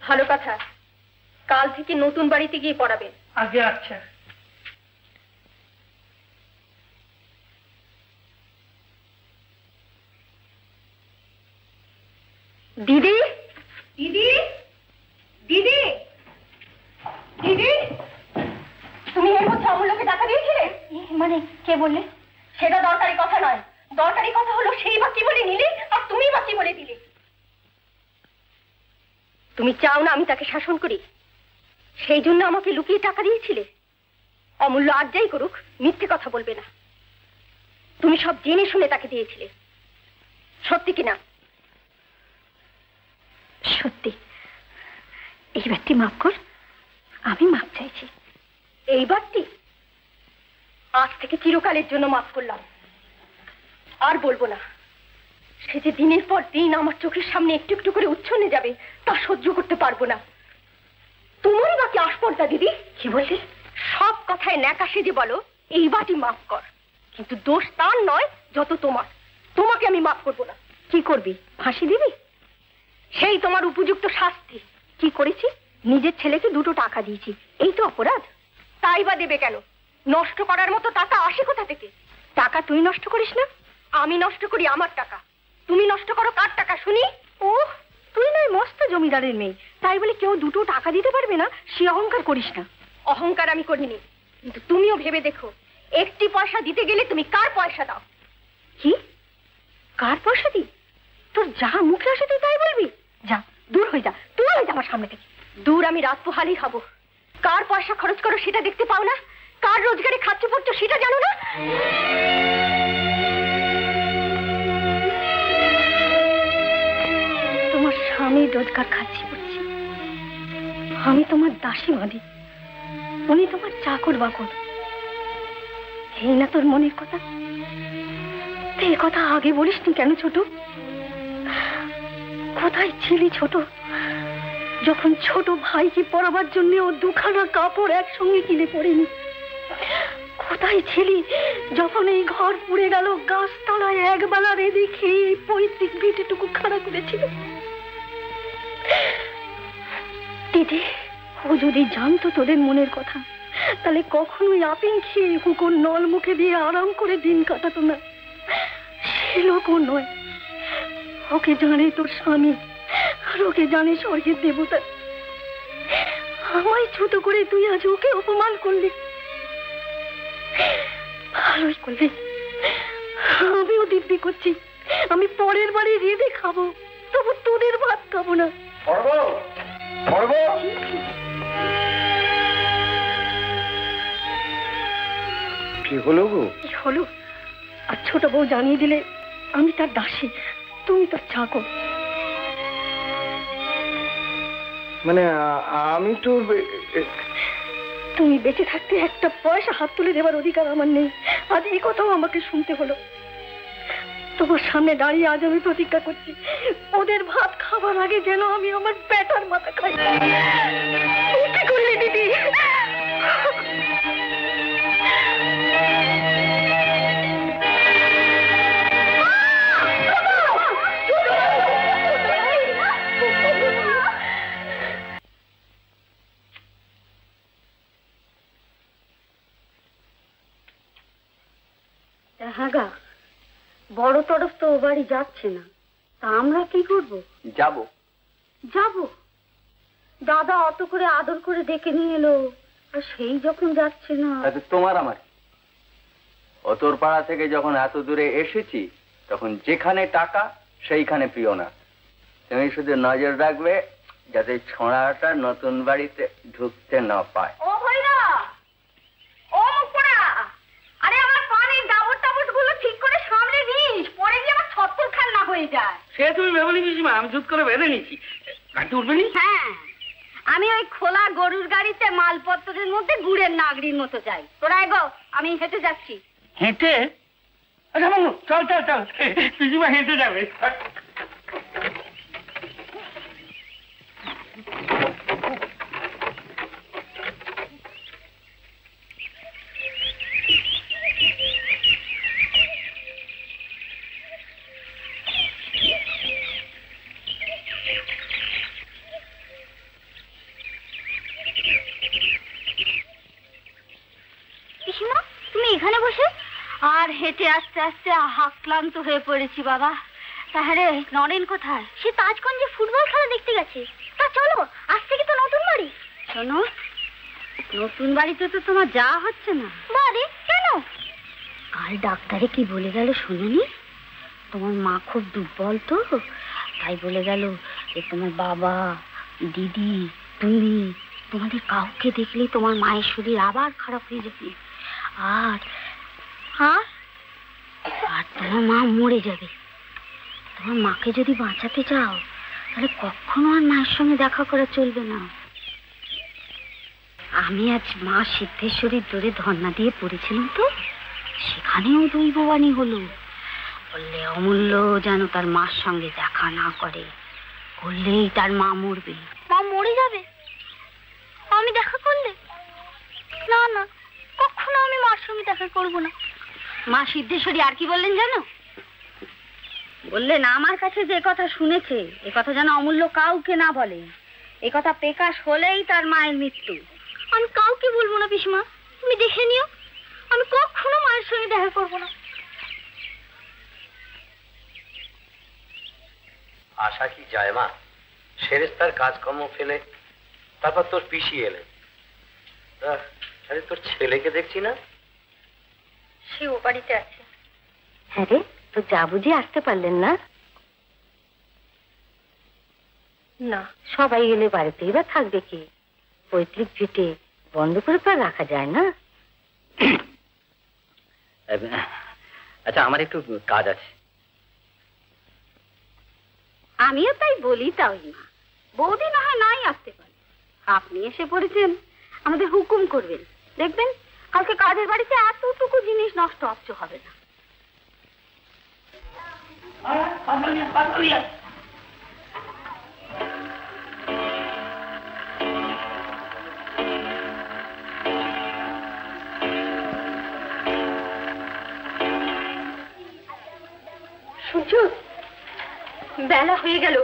ভালো কথা, কাল থেকে নতুন বাড়িতে গিয়ে পড়াবেন। আগে আচ্ছা। দিদি, দিদি, দিদি, দিদি, তুমি এর মধ্যে অমূল্যকে টাকা দিয়েছিলে? মানে কে বললে? সেটা দরকারি কথা নয়, দরকারি কথা হলো সেই বা কি বলে নিলে আর তুমি বা কি বলে দিলে। তুমি চাও না আমি তাকে শাসন করি, সেই জন্য আমাকে লুকিয়ে টাকা দিয়েছিলে? অমূল্য আজ যাই করুক, মিথ্যে কথা বলবে না। তুমি সব জেনে শুনে তাকে দিয়েছিলে, সত্যি কিনা? সত্যি। এইবারটি মাফ কর, আমি মাফ চাইছি। এইবারটি আজ থেকে চিরকালের জন্য মাফ করলাম, আর বলবো না। সে যে দিনের পর দিন আমার চোখের সামনে একটু একটু করে উচ্ছন্নে যাবে, তা সহ্য করতে পারবো না। তোমারই বাকি আসপর্দা দিদি। কি বলছিস? সব কথায় ন্যাকা সেজে বলো এইবারটি মাফ কর, কিন্তু দোষ তার নয় যত তোমার। তোমাকে আমি মাফ করবো না। কি করবি? ফাঁসি দিবি? সেই তোমার উপযুক্ত শাস্তি। কি করেছি? নিজের ছেলেকে 2 টাকা দিয়েছি, এই তো অপরাধ? তাই বা দেবে কেন? নষ্ট করার মতো টাকা আসে কোথা থেকে? টাকা তুই নষ্ট করিস না, আমি নষ্ট করি আমার টাকা। তুমি নষ্ট করো কার টাকা শুনি? ও, তুই নয় মস্ত জমিদারের মেয়ে, তাই বলে কেউ 2 টাকা দিতে পারবে না সে অহংকার করিস না। অহংকার আমি করিনি, কিন্তু তুমিও ভেবে দেখো, একটি পয়সা দিতে গেলে তুমি কার পয়সা দাও? কি? কার পয়সা দিই? তোর যা মুখে আসে তুই তাই বলবি? যা, দূর হয়ে যা, তুই হয়ে যা আমার সামনে থেকে দূর। আমি রাত পোহালি হব। কার পয়সা খরচ করো সেটা দেখতে পাও না? কার রোজগারে খাচ্ছ পড়ছো সেটা জানো না? তোমার স্বামী রোজগার খাচ্ছি পড়ছি, আমি তোমার দাসী বাঁধি, উনি তোমার চাকর বাকর। এই না তোর মনের কথা? এই কথা আগে বলিসনি কেন ছোট? কোথায় ছিলি ছোট, যখন ছোট ভাইকে পড়াবার জন্য ও 2খানা কাপড় একসঙ্গে কিনে পড়েনি? কোথায় ছিলি যখন এই ঘর পুড়ে গেল, গাছতলায় একবেলা রেঁধে খেয়ে পৈতৃক ভিটেটুকু খাড়া করেছিল? দিদি, ও যদি জানতো তোদের মনের কথা, তাহলে কখনোই আপেল খেয়ে হুকুর নল মুখে দিয়ে আরাম করে দিন কাটাতো না। সে লোক ও নয়। ওকে জানে তোর স্বামী, আর ওকে জানে স্বর্গের দেবতা। আমায় ছোট করে তুই আজ ওকে অপমান করলি। ভালোই করলি। আমিও দিব্যি করছি, আমি পরের বাড়ি রেঁধে খাবো, তবু তোদের ভাত খাবো না। কি হলো গো? কি হলো? আর ছোট বউ জানিয়ে দিলে আমি তার দাসী, তুমি তার চাকর। মানে আমি তো, তুমি বেঁচে থাকতে একটা পয়সা হাত তুলে দেবার অধিকার আমার নেই। আজ এই কথাও আমাকে শুনতে হলো। তোমার সামনে দাঁড়িয়ে আজ আমি প্রতিজ্ঞা করছি, ওদের ভাত খাবার আগে যেন আমি আমার পেটার মাথা খাই। কি করলে দিদি? হাগা, বড় তরফ তো ও বাড়ি যাচ্ছে না, তা আমরা কি করব? যাব। দাদা অত করে আদর করে ডেকে নিয়ে এলো, আর সেই যখন যাচ্ছে না। তোমার আমার অতর পাড়া থেকে যখন এত দূরে এসেছি, তখন যেখানে টাকা সেইখানে প্রিয় না। তুমি শুধু নজর রাখবে যাতে ছোঁড়াটা নতুন বাড়িতে ঢুকতে না পায়। ও ভাইরা, ও মুখপোড়া, আরে আমার পানির ডাবর টাবর গুলো ঠিক করে সামনে দিস, পরে গিয়ে আমার ছত্তর খান না হয়ে যায়। সে তুমি ভেবে নিয়েছি মা, আমি জুত করে বেঁধে নিয়েছি। গাড়িতে উঠবে নি? হ্যাঁ, আমি ওই খোলা গরুর গাড়িতে মালপত্রের মধ্যে গুড়ের নাগরির মতো যাই। তোরা এগো, আমি হেঁটে যাচ্ছি। হেঁটে? আচ্ছা মামু চল চল চল, পিসিমা হেঁটে যাবে। পিসিমা তুমি এখানে বসে? আর হেঁটে আস্তে আস্তে ক্লান্ত হয়ে পড়েছি বাবা। তাহলে নরেন কোথায়? সে তাজগঞ্জে ফুটবল খেলা দেখতে গেছে। তা চলো, আজ থেকে তো নতুন বাড়ি। শোনো, নতুন বাড়িতে তো তোমার যাওয়া হচ্ছে না। বাড়ি কেন? কাল ডাক্তারে কি বলে গেল শুনুনি? তোমার মা খুব দুর্বল তো, তাই বলে গেল যে তোমার বাবা, দিদি, তুমি, তোমাদের কাউকে দেখলেই তোমার মায়ের শরীর আবার খারাপ হয়ে যাবে। আর আর তোমার মা মরে যাবে। তোমার মাকে যদি বাঁচাতে চাও তাহলে কখনো আর মায়ের সঙ্গে দেখা করা চলবে না। আমি আজ মা সিদ্ধেশ্বরীর জোরে ধর্ণা দিয়ে পড়েছিলাম তো, সেখানেও দৈববাণী হলো। বললে অমূল্য যেন তার মার সঙ্গে দেখা না করে, করলেই তার মা মরবে। মা মরে যাবে আমি দেখা করলে? না না, কখনো আমি মার সঙ্গে দেখা করবো না। মা সিদ্ধেশ্বরী আর কি বললেন জানো? বললেন আমার কাছে যে কথা শুনেছে এ কথা যেন অমূল্য কাউকে না বলে। এ কথা প্রকাশ হলেই তার মায়ের মৃত্যু। আমি কাউকে বলবো না পিসমা, তুমি দেখে নিও। আমি কখনো মায়ের সঙ্গে দেখা করবো না। আশা কি যায় মা? সেরেস্তার কাজকর্ম ফেলে তারপর তোর পিসি এলে। আরে তোর ছেলেকে দেখছি না? সে ও বাড়িতে আছে। হ্যাঁ রে, তো যা বুঝি আসতে পারলেন না? না, সবাই এলে বাড়িতেই বা থাকবে কি? পৈতৃক ভিটে বন্ধ করে তো আর রাখা যায় না। আচ্ছা, আমার একটু কাজ আছে। আমিও তাই বলি, তাই মা বৌদি না হয় নাই আসতে পারে, আপনি এসে পড়েছেন, আমাদের হুকুম করবেন। দেখবেন কালকে কাজের বাড়িতে এতটুকু জিনিস নষ্ট অবশ্য হবে না। সূর্য, বেলা হয়ে গেল,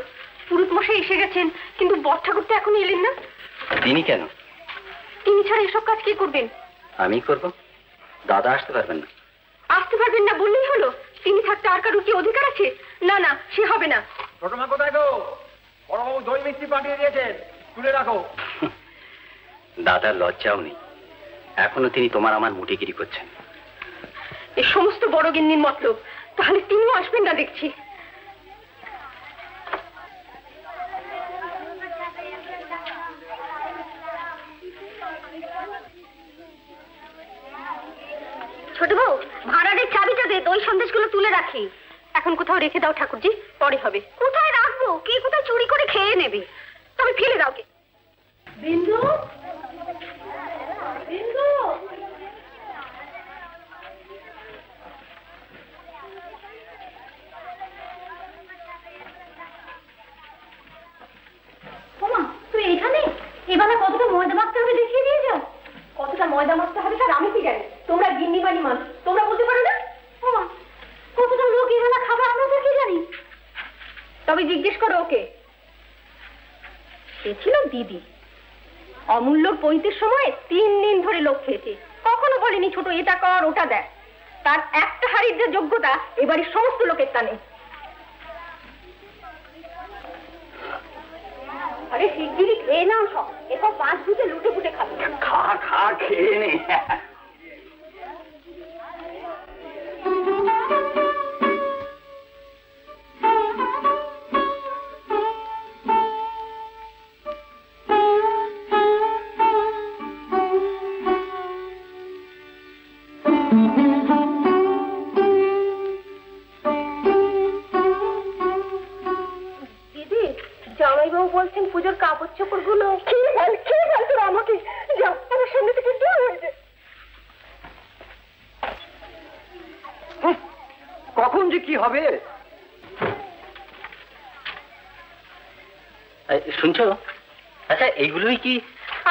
পুরুত মশাই এসে গেছেন, কিন্তু বর ঠাকুর তো এখনো এলেন না। তিনি কেন? তিনি ছাড়া এসব কাজ কে করবেন? আমি করব। দাদা আসতে পারবেন না? আসতে পারবেন না বললেই হলো? তিনি থাকতে আর কারোর কি অধিকার আছে? না না, সে হবে না। ছোট মা কোথায় গো? বড়বাবু দই মিষ্টি পাঠিয়ে দিয়েছেন, তুলে রাখো। দাদার লজ্জাও নেই, এখনো তিনি তোমার আমার মুটিগিরি করছেন। এই সমস্ত বড় গিন্নির মতলব, তাহলে তিনিও আসবেন না দেখছি। ছোট বউ, ভাড়ারের চাবিটা দে, দই সন্দেশগুলো তুলে রাখি। এখন কোথাও রেখে দাও ঠাকুরজি, পরে হবে। কোথায় রাখবো? কে কোথায় চুরি করে খেয়ে নেবে, তবে ফেলে দাও। কে বিন্দু, বিন্দু, তুই এখানে? এবারে কতটা ময়দা মাখতে হবে দেখিয়ে দিয়ে যা। কতটা ময়দা মাখতে হবে স্যার আমি কি জানি? তোমরা গিন্নিমানি মানুষ, তোমরা বলতে পারো না? কতটা লোক এবেলা খাবে আমরা তো কি জানি? তবে জিজ্ঞেস করো ওকে। সে ছিল দিদি, অমূল্যর পৈতের সময় 3 দিন ধরে লোক খেয়েছে, কখনো বলেনি ছোট এটা কর ওটা দেয়। তার একটা হাড়ির যে যোগ্যতা এবারে সমস্ত লোকের তা নেই। আরে শিগগিরি খেয়ে নাও সব, এসব 5 দুধে লুটে ফুটে খাবে। খা খা, খেয়ে নে। বলছেন পুজোর কাপড় চোপড় গুলো খেয়ে ফেল তোরা আমাকে। যাও আমার সামনে থেকে দূর হয়ে যায়। কখন যে কি হবে। শুনছো? আচ্ছা এইগুলোই কি?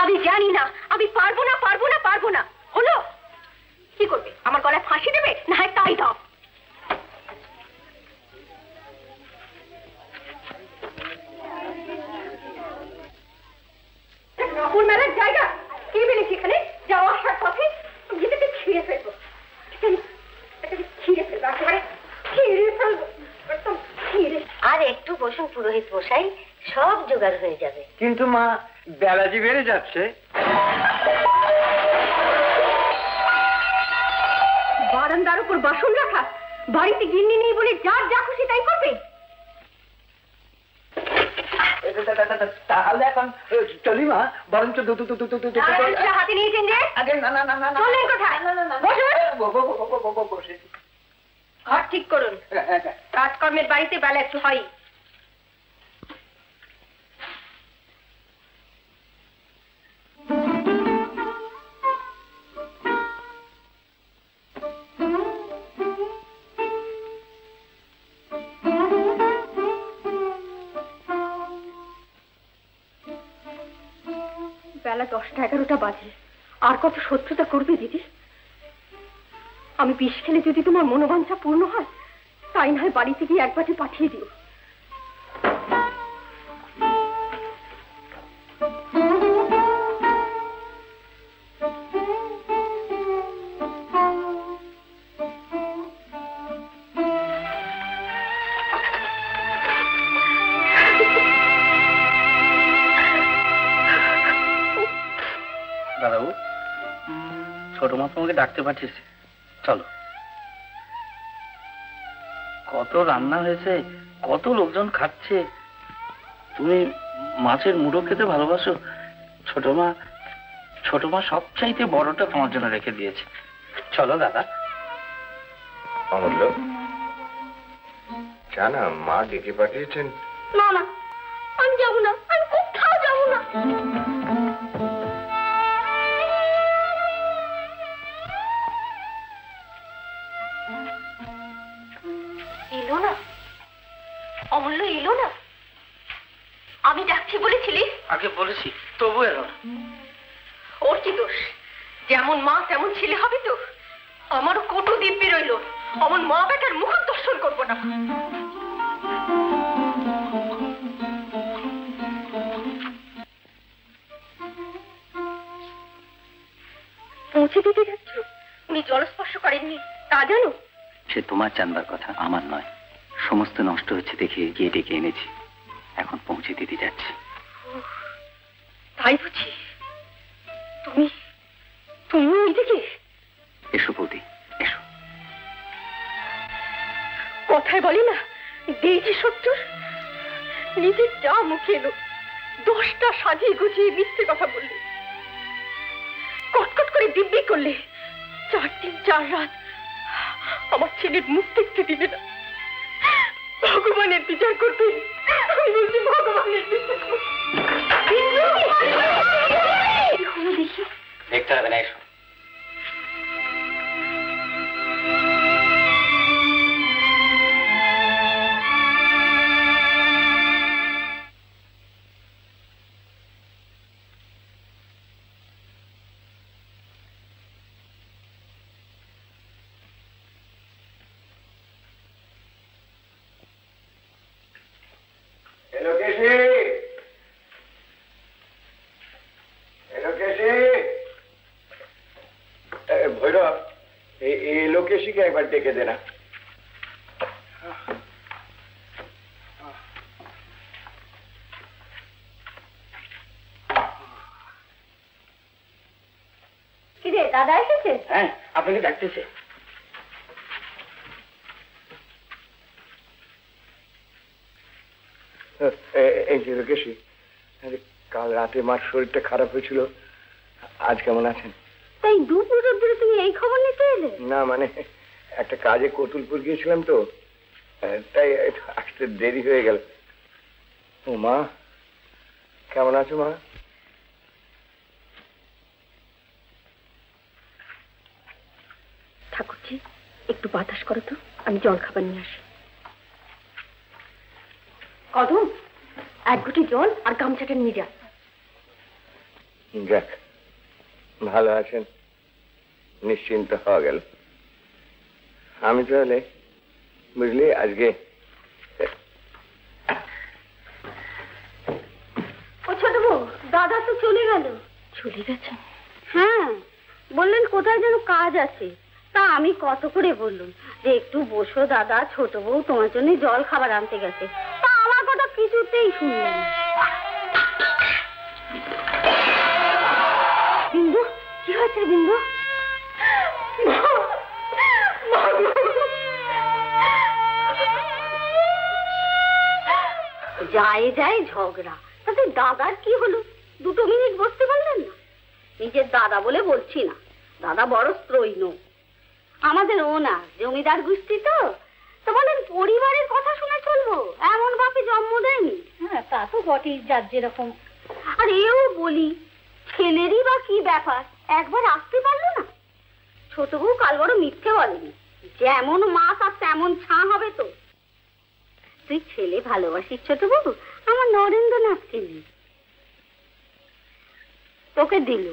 আমি জানি না, আমি পারবো না পারবো না পারবো না। হলো কি করবে? আমার গলায় ফাঁসি দেবে না হয় তাই দাও। রাহুল মেলার জায়গা কে বেড়েছে এখানে? যাওয়া আসার পথে যেটাকে ছিঁড়ে ফেলবো, ছিঁড়ে ফেলবো, একেবারে ছিঁড়ে ফেলবো, একদম ছিঁড়ে। আর একটু বসুন পুরোহিত মশাই, সব জোগাড় হয়ে যাবে। কিন্তু মা বেলা যে বেড়ে যাচ্ছে। বারান্দার উপর বাসন রাখা, বাড়িতে গিন্নি নেই বলে যার যা খুশি তাই করবে। তাহলে এখন চলি মা, বরঞ্চ হাতে নিয়েছেন যে চলেন কোথায়? বসে ঘর ঠিক করুন, কাজকর্মের বাড়িতে বেলা একটু হয়। বেলা 10টা-11টা বাজে, আর কত শত্রুতা করবে দিদি? আমি বিষ খেলে যদি তোমার মনোবাঞ্ছা পূর্ণ হয়, তাই না হয় বাড়িতে গিয়ে এক বাটি পাঠিয়ে দিও। দাদাবু, ছোট মা তোমাকে ডাকতে পাঠিয়েছে, চলো। কত রান্না হয়েছে, কত লোকজন খাচ্ছে। তুমি মাছের মুড়ো খেতে ভালোবাসো। ছোট মা সবচাইতে বড়টা তোমার জন্য রেখে দিয়েছে। চলো দাদা। অমূল্য, জানা মা ডেকে পাঠিয়েছেন। না না, আমি যাবো না, আমি কোথাও যাবো না। এলো না, অমূল্য এলো না। আমি যাচ্ছি বলেছিলি? আগে বলেছি, তবু এলো না। ওর কি দোষ? যেমন মা তেমন ছেলে হবে তো। আমারও কটু দিব্যি রইল, অমন মা বেটার মুখ দর্শন করবো না। পৌঁছে দিতে যাচ্ছ? উনি জলস্পর্শ করেননি তা জানো? সে তোমার জানবার কথা, আমার নয়। সমস্ত নষ্ট হচ্ছে দেখে গিয়ে ডেকে এনেছি, এখন পৌঁছে দিতে যাচ্ছি। তাই বুঝি? তুমি তুমি ওইদিকে? এসো বৌদি, এসো। কথায় বলে না, দিয়েছি 70, নিজের যা মুখে এলো 10টা সাজিয়ে গুছিয়ে মিথ্যে কথা বললে, কটকট করে দিব্যি করলে। 4 দিন 4 রাত আমার ছেলের মুখ দেখতে দিবে না। ভগবানের বিচার করবে, আমি বলছি ভগবানের বিচার করবে। দেখি দেখতে হবে না, এসো। ভৈরব, এই লোকেশিকে একবার ডেকে দে না। কি রে, দাদা এসেছে? হ্যাঁ, আপনাকে ডাকতেছে। এই যে লোকেশি, কাল রাতে মার শরীরটা খারাপ হয়েছিল, আজ কেমন আছেন? তাই দুপুর ধরে তুমি এই খবর নিতে এলে? না মানে একটা কাজে কতুলপুর গিয়েছিলাম তো, তাই আসতে দেরি হয়ে গেল। ও মা, কেমন আছো মা? ঠাকুরজি, একটু বাতাস করো তো, আমি জল খাবার নিয়ে আসি। কদম, এক ঘুটি জল আর গামছাটা নিয়ে যা। যাক, ভালো আছেন, নিশ্চিন্ত হওয়া গেল। আমি তাহলে বুঝলি আজকে ও ছোট বউ, দাদা তো চলে গেল। চলে গেছে? হ্যাঁ, বললেন কোথায় যেন কাজ আছে। তা আমি কত করে বললুম যে একটু বসো দাদা, ছোট বউ তোমার জন্য জল খাবার আনতে গেছে। তা আমার কথা কিছুতেই শুনলেন। বিন্দু, কি হয়েছে বিন্দু? যায় যায় ঝগড়া, তাতে দাদার কি হলো? 2 মিনিট বসতে পারলেন না? নিজের দাদা বলে বলছি না, দাদা বড় স্ত্রৈণ। আমাদের ওনা জমিদার গোষ্ঠী তো বলেন পরিবারের কথা শুনে চলবো, এমন বাপে জন্ম দেয়নি। হ্যাঁ, তা তো বটেই, যার যেরকম। আর এও বলি, ছেলেরই বা কি ব্যাপার, একবার আসতে পারলো না? ছোট বউ কাল বড় মিথ্যে বলেনি, যেমন মাছ আর তেমন ছাঁ হবে তো। তুই ছেলে ভালোবাসিস ছোট বউ, আমার নরেন্দ্রনাথকে নিয়ে তোকে দিল,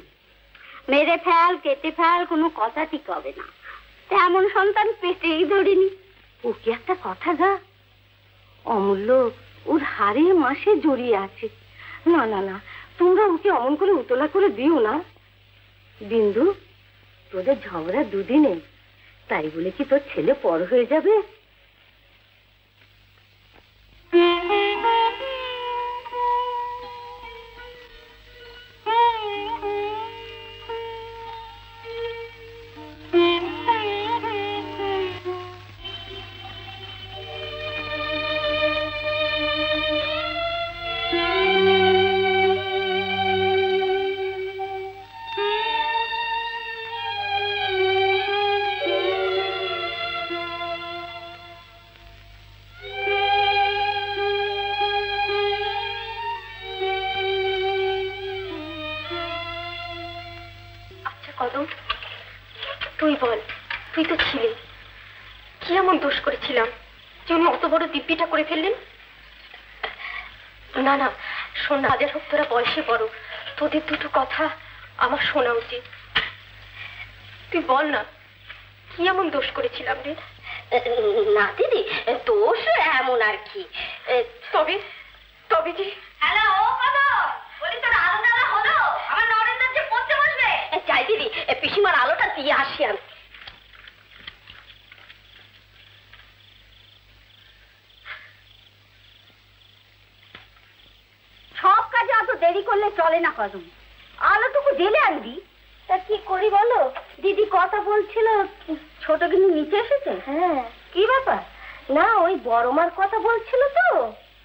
মেরে ফেল কেটে ফেল কোনো কথা ঠিক হবে না, তেমন সন্তান পেটেই ধরিনি। ও কি একটা কথা গা, অমূল্য ওর হাড়ে মাসে জড়িয়ে আছে। না না না, তোমরা ওকে অমন করে উতলা করে দিও না। বিন্দু, তোদের ঝগড়া 2 দিনে, তাই বলে কি তোর ছেলে পর হয়ে যাবে? তুই বল, তুই তো ছিলি, কি এমন দোষ করেছিলাম যে উনি অত বড় দিব্যিটা করে ফেললেন? না না শোন, হাজার হোক তোরা বয়সে বড়, তোদের 2টো কথা আমার শোনা উচিত। তুই বল না, কি এমন দোষ করেছিলাম রে? না দিদি, দোষ এমন আর কি, তবে তবে যে হ্যালো বলি, তোর আলো জ্বালা হলো? আমার নরেন্দ্র যে পড়তে বসবে। যাই দিদি, পিসিমার আলোটা দিয়ে আসি আমি। সব কাজে অত দেরি করলে চলে না কদম, আলোটুকু জেলে আনবি। তা কি করি বলো? দিদি কথা বলছিল ছোট কিন্তু নিচে এসেছে। হ্যাঁ, কি ব্যাপার? না, ওই বড়মার কথা বলছিল তো।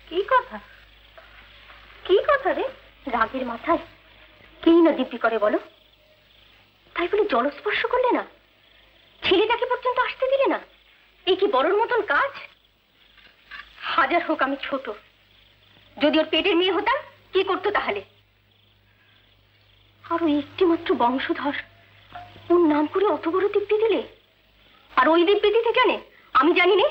কি কথা? কি কথা রে? রাগের মাথায় কি না দিব্যি করে বলো? তাই বলে জলস্পর্শ করলে না, ছেলেটাকে পর্যন্ত আসতে দিলে না, এই কি বড়র মতন কাজ? হাজার হোক আমি ছোট, যদি ওর পেটের মেয়ে হতাম কি করতো তাহলে? আর ওই একটি মাত্র বংশধর, ওর নাম করে অত বড় দিব্যি দিলে। আর ওই দিব্যি দিতে জানে আমি জানি নে।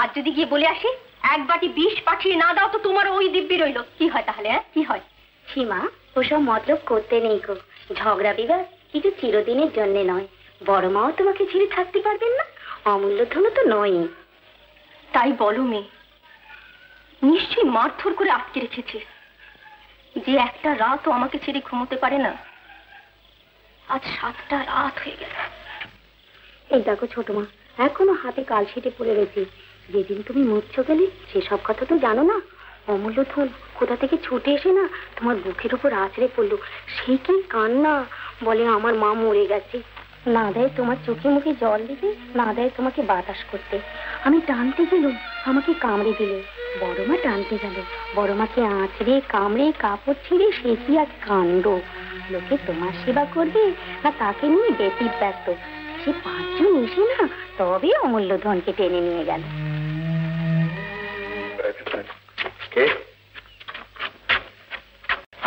আর যদি গিয়ে বলে আসি 1 বাটি বিষ পাঠিয়ে না দাও তো তোমার ওই দিব্যি রইল, কি হয় তাহলে? হ্যাঁ, কি হয়? সীমা, ওসব মতলব করতে নেই গো। ঝগড়া বিবাদ কিছু চিরদিনের জন্য নয়। বড় মাও তোমাকে ছেড়ে থাকতে পারবেন না, অমূল্য ধন তো নয়। তাই বলো মেয়ে, নিশ্চয়ই মারধর করে আটকে রেখেছে, যে একটা রাতও আমাকে ছেড়ে ঘুমোতে পারে না। আজ 7টা রাত হয়ে গেল। এই দেখো ছোট মা, এখনো হাতে কালশিটে পড়ে রয়েছে। যেদিন তুমি মরছ গেলে সেসব কথা তো জানো না। অমূল্য ধন কোথা থেকে ছুটে এসে না তোমার বুকের উপর আছড়ে পড়লো। সে কি কান্না, বলে আমার মা মরে গেছে। না দেয় তোমার চোখে মুখে জল দিতে, না দেয় তোমাকে বাতাস করতে। আমি টানতে গেলুম, আমাকে কামড়ে দিল। বড় মা টানতে গেল, বড় মাকে আঁচড়ে কামড়ে কাপড় ছিঁড়ে সে কি এক কাণ্ড। লোকে তোমার সেবা করবে না তাকে নিয়ে বেতির ব্যস্ত। সে 5 জন এসে না তবে অমূল্য ধনকে টেনে নিয়ে গেল।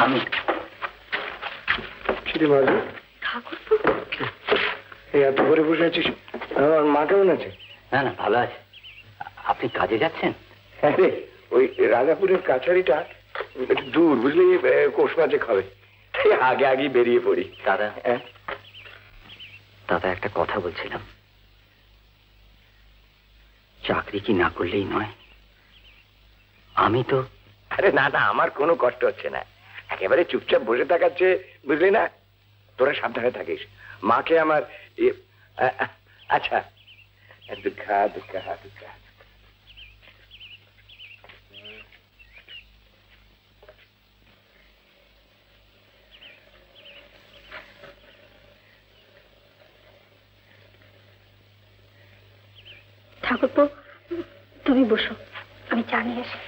আমি ঠাকুর, এই এত করে বসে আছিস, আমার মা কেমন আছে? না না, ভালো আছে। আপনি কাজে যাচ্ছেন? আরে ওই রাজাপুরের কাছারিটা একটু দূর, বুঝলি, কোষ মাঝে খাবে, তাই আগে আগে বেরিয়ে পড়ি। দাদা, হ্যাঁ দাদা একটা কথা বলছিলাম। চাকরি কি না করলেই নয়? আমি তো... আরে না না, আমার কোনো কষ্ট হচ্ছে না, একেবারে চুপচাপ বসে থাকাচ্ছে, বুঝলি না। তোরা সাবধানে থাকিস, মাকে আমার আচ্ছা দুঃখা দুঃখা দুঃখা। ঠাকুরপো, তুমি বসো, আমি চা নিয়ে আসি।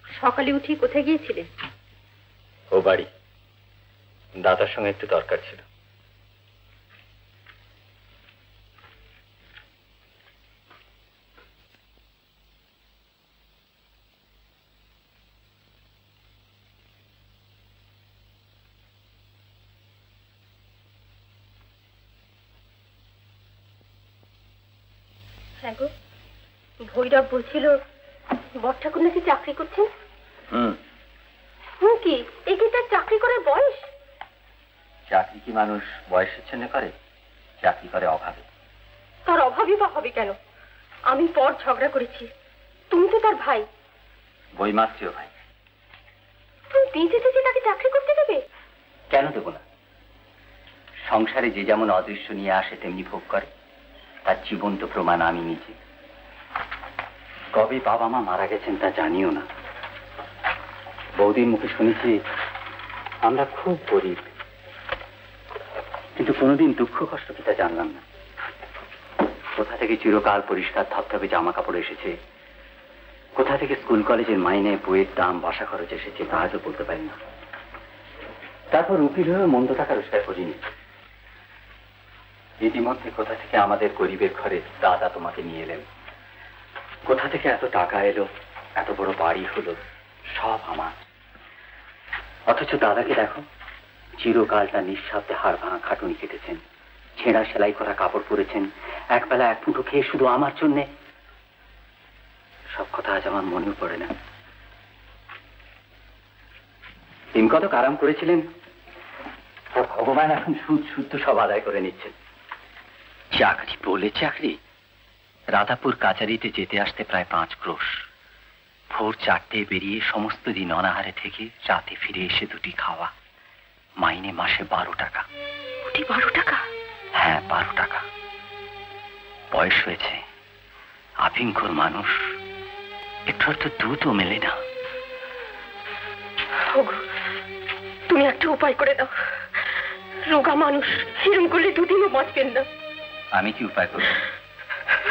সকালে উঠি কোথায় গিয়েছিলে? ও বাড়ি, দাদার সঙ্গে একটু দরকার ছিল। হ্যাঁ গো, ভৈরব বলছিল বড় ঠাকুর নাকি চাকরি করছেন। কি এই কি তার চাকরি করার বয়স? চাকরি কি মানুষ বয়সের জন্য করে? চাকরি করে অভাবে। তার অভাবই বা হবে কেন? আমি পর ঝগড়া করেছি, তুমি তো তার ভাই। বইমাত্রীয় ভাই। তুমি বেঁচে থেকে তাকে চাকরি করতে দেবে? কেন দেবো না? সংসারে যে যেমন অদৃশ্য নিয়ে আসে তেমনি ভোগ করে, তার জীবন্ত প্রমাণ আমি নিজে। কবে বাবা মা মারা গেছেন তা জানিও না। বৌদির মুখে শুনেছি আমরা খুব গরিব, কিন্তু কোনোদিন দুঃখ কষ্ট কি তা জানলাম না। কোথা থেকে চিরকাল পরিষ্কার ধবধবে জামা কাপড় এসেছে, কোথা থেকে স্কুল কলেজের মাইনে, বইয়ের দাম, বাসা খরচ এসেছে তা আজও বলতে পারি না। তারপর উকিল হয়ে মন্দ টাকা রোজগার করিনি। ইতিমধ্যে কোথা থেকে আমাদের গরিবের ঘরে দাদা তোমাকে নিয়ে এলেন, কোথা থেকে এত টাকা এলো, এত বড় বাড়ি হলো, সব আমার। অথচ দাদাকে দেখো, চিরকালটা নিঃশব্দে হাড় ভাঙা খাটুনি কেটেছেন, ছেঁড়া সেলাই করা কাপড় পরেছেন, একবেলা এক মুঠো খেয়ে শুধু আমার জন্যে। সব কথা আজ আমার মনেও পড়ে না। তিন কতক আরাম করেছিলেন, ভগবান এখন সুদ শুদ্ধ সব আদায় করে নিচ্ছেন। চাকরি বলে চাকরি, রাধাপুর কাচারিতে যেতে আসতে প্রায় 5 ক্রোশ। ভোর 4টে বেরিয়ে সমস্ত দিন অনাহারে থেকে রাতে ফিরে এসে 2টি খাওয়া, মাইনে মাসে 12 টাকা। 12 টাকা? হ্যাঁ, 12 টাকা। বয়স হয়েছে, আভিঙ্গর মানুষ, একটু আর তো দুধও মেলে না। তুমি একটা উপায় করে দাও, রোগা মানুষ এরম করলে 2 দিনও বাঁচবেন না। আমি কি উপায় করব?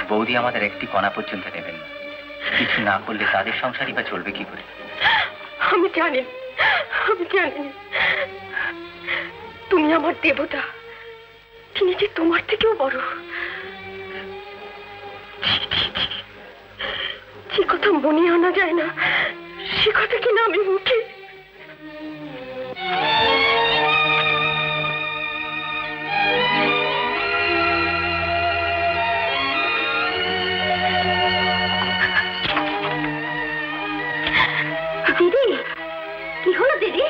বৌদি আমাদের একটি কণা পর্যন্ত নেবেন না। কিছু না করলে তাদের সংসারই বা চলবে কি করে? আমি জানি, আমি জানি তুমি আমার দেবতা, তিনি যে তোমার থেকেও বড়। যে কথা মনে আনা যায় না সে কথা কিনা আমি মুখে। দিদি, কি হলো দিদি?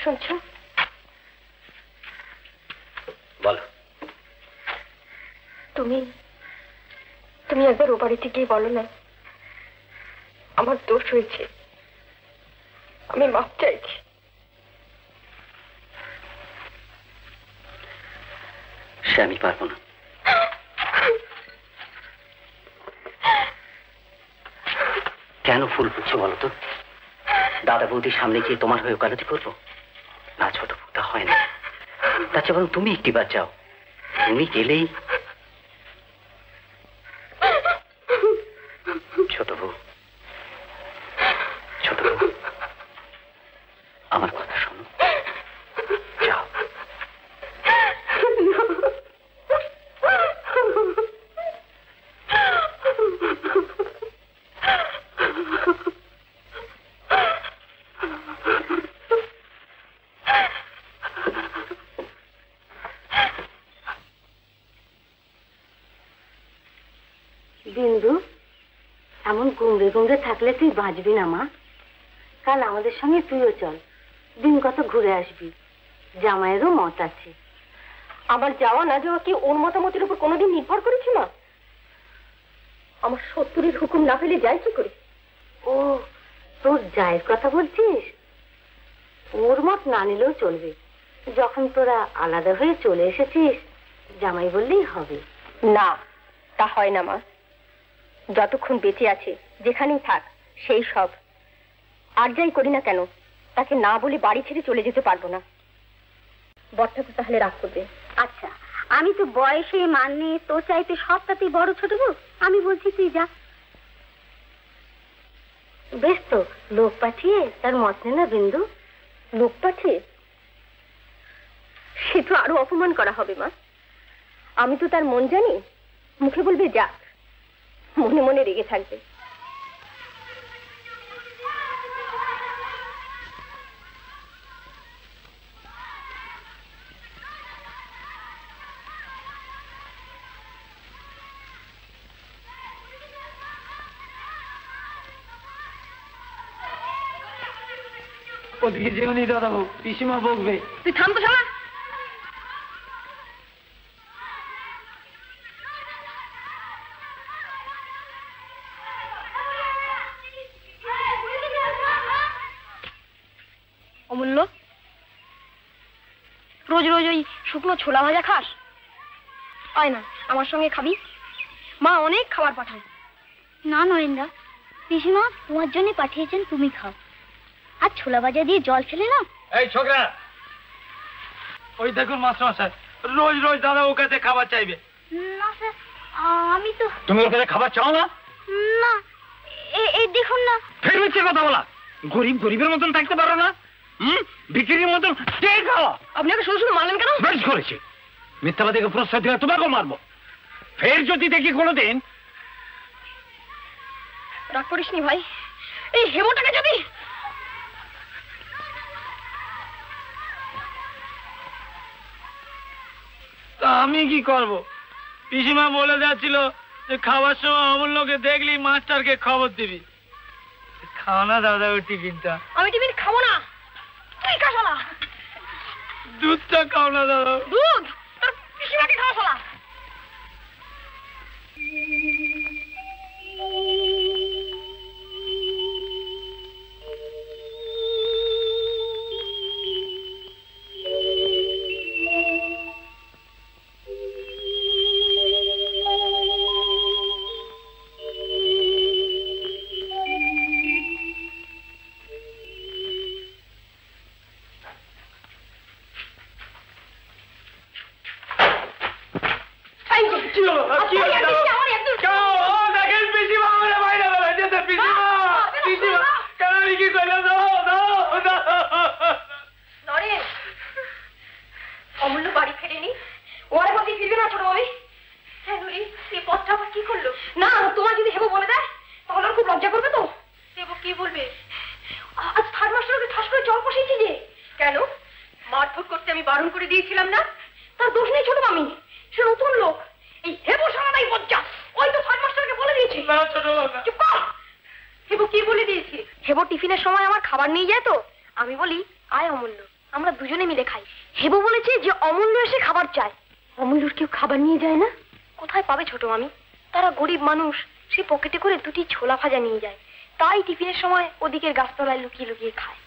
শুনছো? বলো। তুমি একবার ও বাড়িতে গিয়ে বলো না আমার দোষ হয়েছে, আমি মাপ চাইছি। সে আমি পারবো না। কেন ফুল ফুটছে বলো তো? দাদা বৌদির সামনে গিয়ে তোমার হয়ে ওকালতি করবো? না ছোট, তা হয় না। তার চেয়ে বরং তুমি একটি বার যাও, তুমি গেলেই ছোট বউ, ছোট বউ, আমার কথা শোনো, যাও। বিন্দু, এমন গুমড়ে গুমড়ে থাকলে তুই বাঁচবি না মা। কাল আমাদের সঙ্গে তুইও চল, দিন কত ঘুরে আসবি। জামাইয়েরও মত আছে। আমার যাওয়া না যাওয়া কি ওর মতামতের উপর কোনোদিন নির্ভর করেছে মা? আমার শত্রুর হুকুম না পেলে যাই কি করে? ও, তোর জায়ের কথা বলছিস? ওর মত না নিলেও চলবে। যখন তোরা আলাদা হয়ে চলে এসেছিস, জামাই বললেই হবে। না, তা হয় না মা। যতক্ষণ বেঁচে আছে যেখানেই থাক সেই সব। আর যাই করি না কেন তাকে না বলে বাড়ি ছেড়ে চলে যেতে পারবো না। বরঠাকুর তাহলে রাগ করবে। আচ্ছা, আমি তো বয়সে মানে তোর চাইতে সবটাতেই বড়, ছোট বউ। আমি বলছি তুই যা। বেশ তো, লোক পাঠিয়ে তার মত নে না বিন্দু। লোক পাঠিয়ে? সে তো আরো অপমান করা হবে মা। আমি তো তার মন জানি। মুখে বলবে যাক, মনে মনে রেগে থাকবে। ওদিকে যেওনি দাদাবু, পিসিমা বকবে। তুই থাম তো শালা। অমূল্য, রোজ রোজ ওই শুকনো ছোলা ভাজা খাস? আয় না, আমার সঙ্গে খাবি। মা অনেক খাবার পাঠায়। না নরেন্দা, পিসিমা তোমার জন্য পাঠিয়েছেন, তুমি খাও। আর ছোলা ভাজা দিয়ে জল খেলে না। এই ছোকরা, ওই দেখুন মাস্টার রোজ রোজ দাদা ওর কাছে খাবার চাইবে। না স্যার, আমি তো। তুমি ওর কাছে খাবার চাও না? না, এই দেখুন না। ফের মিথ্যে কথা বলা। গরিব গরিবের মতন থাকতে পারো না? বিক্রির মতন খাওয়া। আপনি ওকে শুধু শুধু মারলেন কেন? বেশ করেছি। মিথ্যাবাদীকে প্রস্তাব দিলে তোমাকেও মারবো। ফের যদি দেখি কোনোদিন। রাগ করিস নি ভাই। এই হেমোটাকে যদি। তা আমি কি করব? পিসিমা বলে যাচ্ছিল যে খাবার সময় অমূল্যকে দেখলি মাস্টারকে খবর দিবি। খাও না দাদা ওই টিফিনটা। আমি টিফিন খাবো না। তুই খা শালা। দুধটা খাও না দাদা। দুধ তোর পিসিমাকে খাওয়া শালা। অমূল্য বাড়ি ফেরেনি। ওরে বলতে ফিরবে না ছোট ভাবি। হ্যাঁ নুরি, এই পথটা আবার কি করলো? না, তোমার যদি হেবো বলে দেয় তাহলে খুব লজ্জা করবে তো। হেবো কি বলবে? আজ থার্ড মাস্টারকে ঠাস করে জল বসিয়েছি যে। কেন? মারধর করতে আমি বারণ করে দিয়েছিলাম না? তার দোষ নেই ছোট মামি, সে নতুন লোক। এই হেবো সারাটাই লজ্জা। ওই তো থার্ড মাস্টারকে বলে দিয়েছে। না ছোট বাবা, চুপ কর। হেবো কি বলে দিয়েছি? হেবো টিফিনের সময় আমার খাবার নিয়ে যায় তো আমি বলি আয় অমূল্য, আমরা দুজনে মিলে খাই। হেবো বলেছে যে অমূল্য এসে খাবার চায়। অমূল্যর কেউ খাবার নিয়ে যায় না? কোথায় পাবে ছোট মামি? তারা গরিব মানুষ, সে পকেটে করে দুটি ছোলা ভাজা নিয়ে যায়। তাই টিফিনের সময় ওদিকের গাছতলায় লুকিয়ে লুকিয়ে খায়।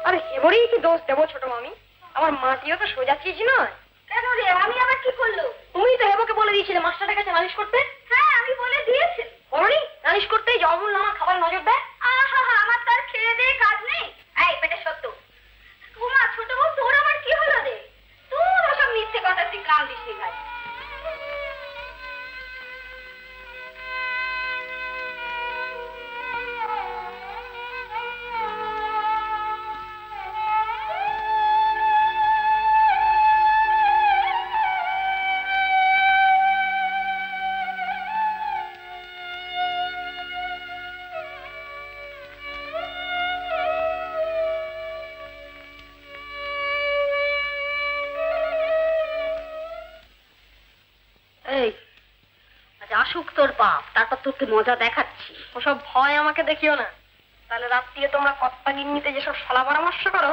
আরে হেবরেই কি দোষ দেবো ছোট মামি? আমার মাটিও তো সোজা চিজ নয়। কেন রে, আমি আবার কি করলো? তুমি তো হেবকে বলে দিয়েছিলে মাস্টারের কাছে নালিশ করতে। হ্যাঁ, আমি বলে দিয়েছি। বলনি? নজর দেয়? আহা, আমার তার খেয়ে দিয়ে কাজ নেই। এই পেটে সত্য তোমার ছোট বউ, তোর আবার কি হলো রে? তোর ওসব মিথ্যে কথা তুই কান দিস নি ভাই। আসুক তোর বাপ, তারপর তোকে মজা দেখাচ্ছি। ওসব ভয় আমাকে দেখিও না, তাহলে রাত্রিরে তোমরা কত্তা গিন্নিতে যেসব সলা পরামর্শ করো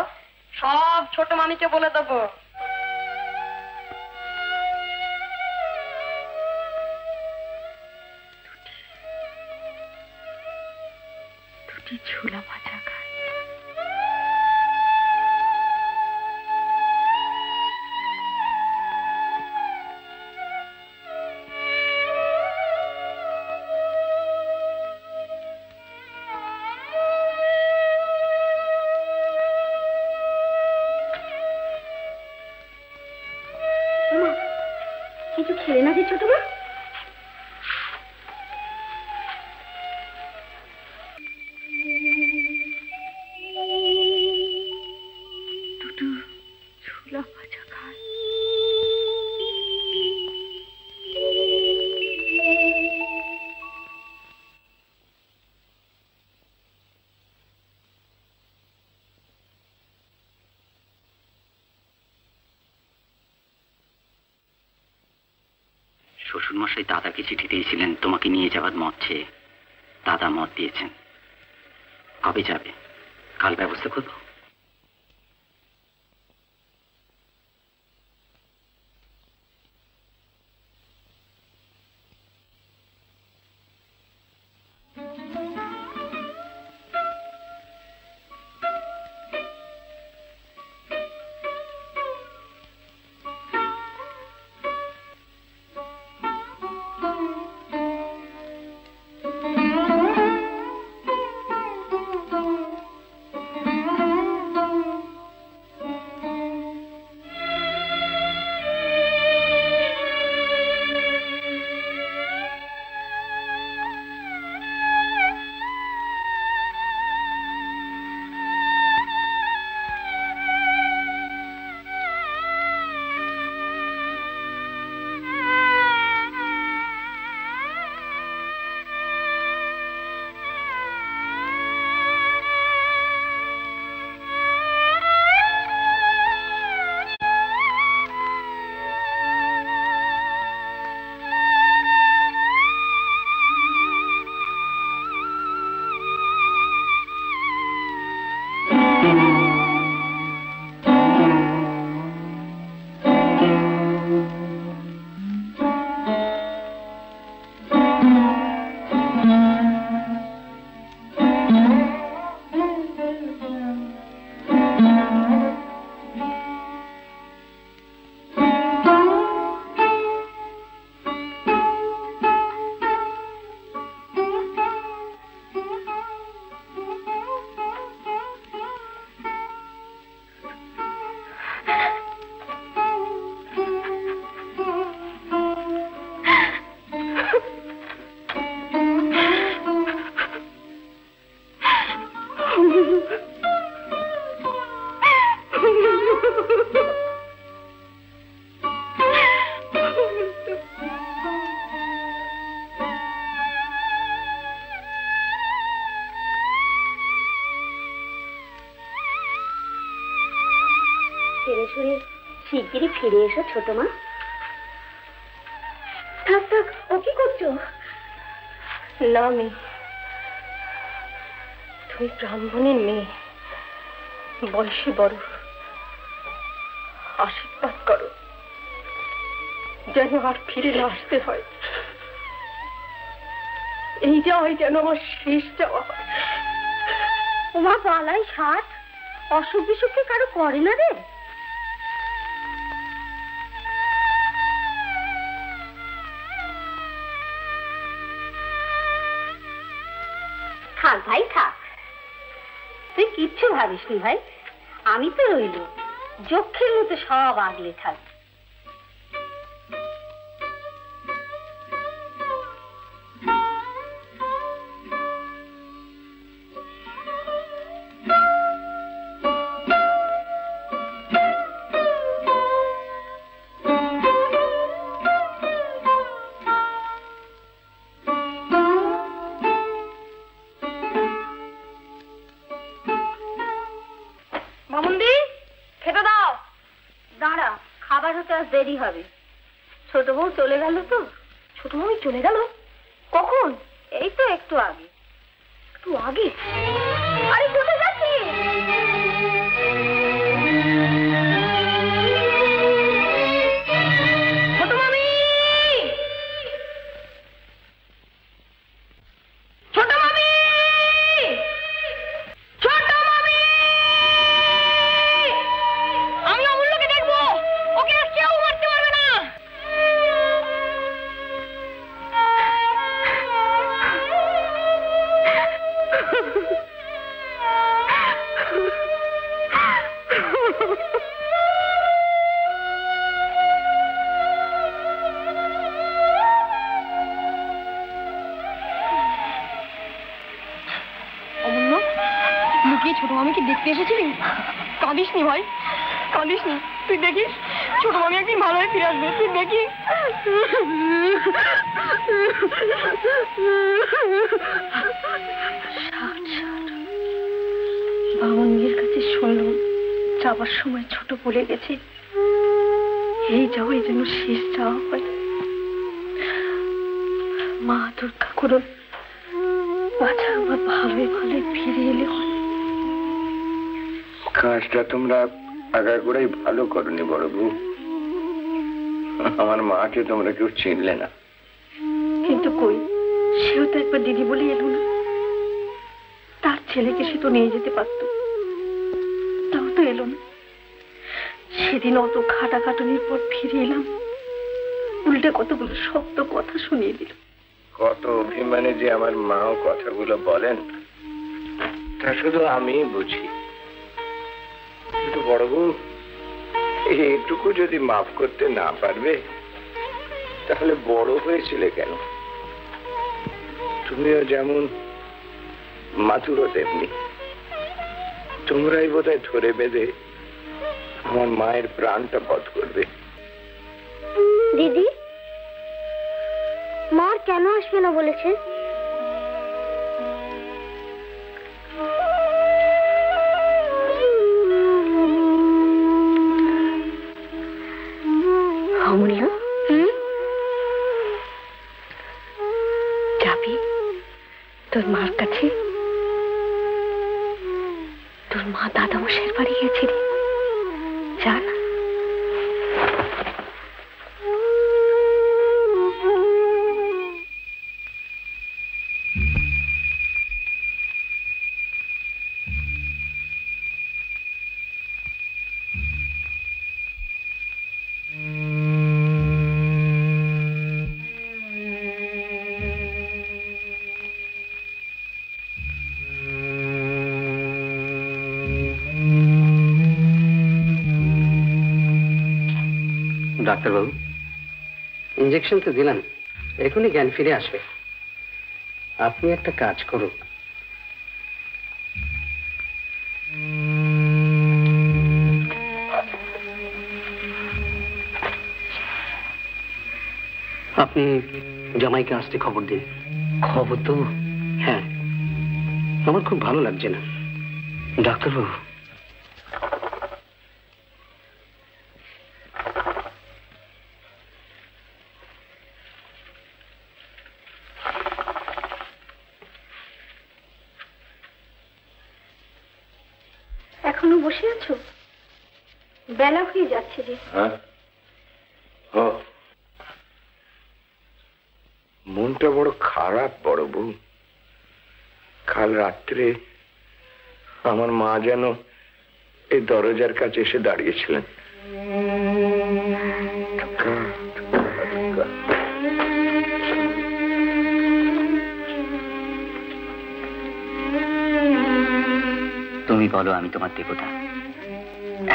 সব ছোট মামিকে বলে দেবো। দুটি ছোলা ভাজা খায়। কিছু খেলে না যে ছোট মা? দুটো ছোলা ভাজা খায়। শ্বশুরমশাই দাদাকে চিঠি দিয়েছিলেন তোমাকে নিয়ে যাওয়ার মত চেয়ে। দাদা মত দিয়েছেন। কবে যাবে? কাল ব্যবস্থা করব। শিগগিরই ফিরে এসো ছোট মা। থাক থাক, ও কি করছো? না মেয়ে, তুমি ব্রাহ্মণের মেয়ে, বয়সে বড়, আশীর্বাদ করো যেন আর ফিরে না আসতে হয়। এই যাওয়াই যেন আমার শেষ যাওয়া হয়। তোমার পালাই সাত, অসুখ বিসুখকে কারো করে না রে? থাক ভাই থাক, তুই কিচ্ছু ভাবিসনি ভাই, আমি তো রইল যক্ষের মতো সব আগলে থাক। দেরি হবে, ছোট বউ চলে গেল তো। ছোট মামি চলে গেল? কখন? এই তো একটু আগে। একটু আগে? আরে কোথায় যাচ্ছি? ছোট মামি, ছোট মামি, ছোট মামি, আমি অমূল্যকে দেখবো, ওকে আর কেউ মারতে পারবে না। অমূল্য, লুকিয়ে ছোট মামিকে দেখতে এসেছিলি? কাঁদিস নি ভাই, কাঁদিস নি, তুই দেখিস ছোট মামি একদিন ভালো হয়ে ফিরে আসবে, তুই দেখিস। বামুনির কাছে শুনলাম যাবার সময় ছোট বলে গেছে এই যাওয়াই যেন শেষ যাওয়া হয়। মা দুর্গা করুন, বাচ্চা আমার ভালোই ভালোই ফিরে এলে হয়। কাজটা তোমরা আগাগোড়াই ভালো করনি বড় বউ। আমার মাকে তোমরা কেউ চিনলে না। কিন্তু কই, সেও তো একবার দিদি বলে এলো না? তার ছেলেকে সে তো নিয়ে যেতে পারত, তাও তো এলো না। সেদিন অত খাটাখাটনির পর ফিরে এলাম, উল্টে কতগুলো শক্ত কথা শুনিয়ে দিল। কত অভিমানে যে আমার মাও কথাগুলো বলেন তা শুধু আমি বুঝি। কিন্তু বড় বউ, এইটুকু যদি মাফ করতে না পারবে তাহলে বড় হয়েছিলে কেন? তুমিও যেমন মাতুরও তেমনি। তোমরাই বোধহয় ধরে বেঁধে আমার মায়ের প্রাণটা বধ করবে। দিদি, মা কেন আসবে না বলেছে? অমূল্য, যাবি তোর মার কাছে? তোর মা দাদামশাইয়ের বাড়ি গেছে রে, যা না। ডাক্তারবাবু, ইঞ্জেকশন তো দিলাম, এখনই জ্ঞান ফিরে আসবে। আপনি একটা কাজ করুন, আপনি জামাইকে আসতে খবর দিন। খবর তো? হ্যাঁ, আমার খুব ভালো লাগছে না। ডাক্তারবাবু, এখনো বসে আছো? বেলা হয়ে যাচ্ছে যে। মনটা বড় খারাপ বড় বউ। কাল রাত্রে আমার মা যেন এই দরজার কাছে এসে দাঁড়িয়েছিলেন। তুমি বলো আমি তোমার দেবতা,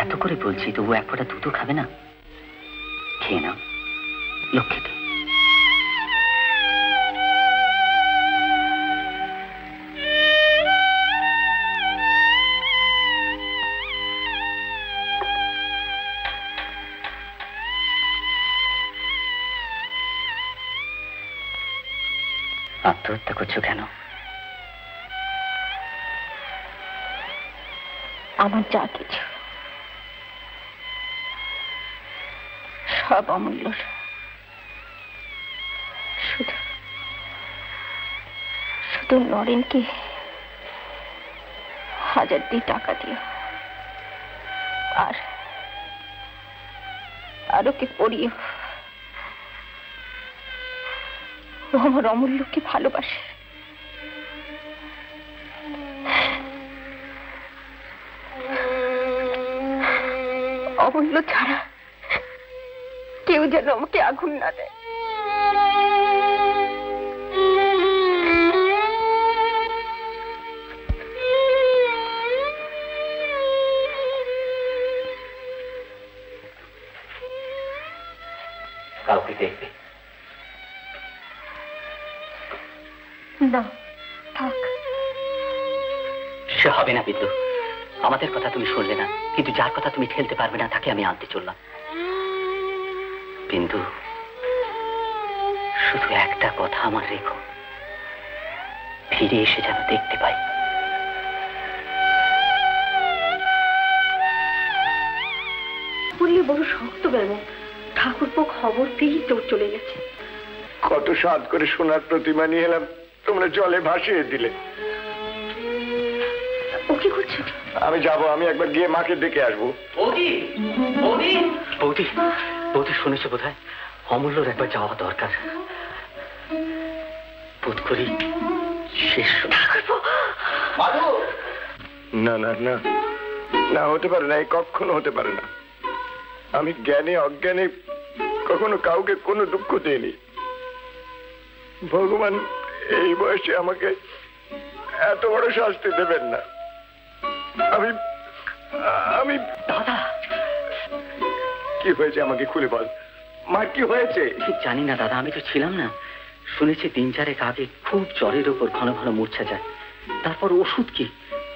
এত করে বলছি তবু এক ফোঁটা দুধও খাবে না? খেয়ে নাও লক্ষ্মীতে। আত্মহত্যা করছো কেন? আমার যা কিছু সব অমূল্যর, শুধু শুধু নরেনকে 1000 দিয়ে টাকা দিও, আর ওকে পড়িও। ও আমার অমূল্যকে ভালোবাসে। অমূল্য ছাড়া কেউ যেন আমাকে আগুন না দেয়। কাউকে দেখবে না, থাক। সে হবে না বিদ্রু, আমাদের কথা তুমি শুনলে না, কিন্তু যার কথা তুমি ঠেলতে পারবে না তাকে আমি আনতে চললাম। বিন্দু, শুধু একটা কথা আমার রেখো, ফিরে এসে যেন দেখতে পাই। বললে বড় শক্ত ব্যামো, ঠাকুরপো খবর পেয়েই তোর চলে গেছে। কত সাধ করে সোনার প্রতিমা নিয়ে এলাম, তোমরা জলে ভাসিয়ে দিলে। ও কি করছো? আমি যাব, আমি একবার গিয়ে মাকে ডেকে আসবো। বৌদি, বৌদি, বৌদি, বৌদি শুনেছো বোধহয় অমূল্যর একবার যাওয়া দরকার। বোধ করি শেষ। না না না না, হতে পারে না, কখনো হতে পারে না। আমি জ্ঞানে অজ্ঞানে কখনো কাউকে কোনো দুঃখ দেইনি। ভগবান এই বয়সে আমাকে এত বড় শাস্তি দেবেন না। আমি আমি দাদা, কি হয়েছে আমাকে খুলে বল। মা কি হয়েছে? জানি না দাদা, আমি তো ছিলাম না। শুনেছি 3-4 আগে খুব জ্বরের ওপর ঘন ঘন মূর্ছা যায়, তারপর ওষুধ কি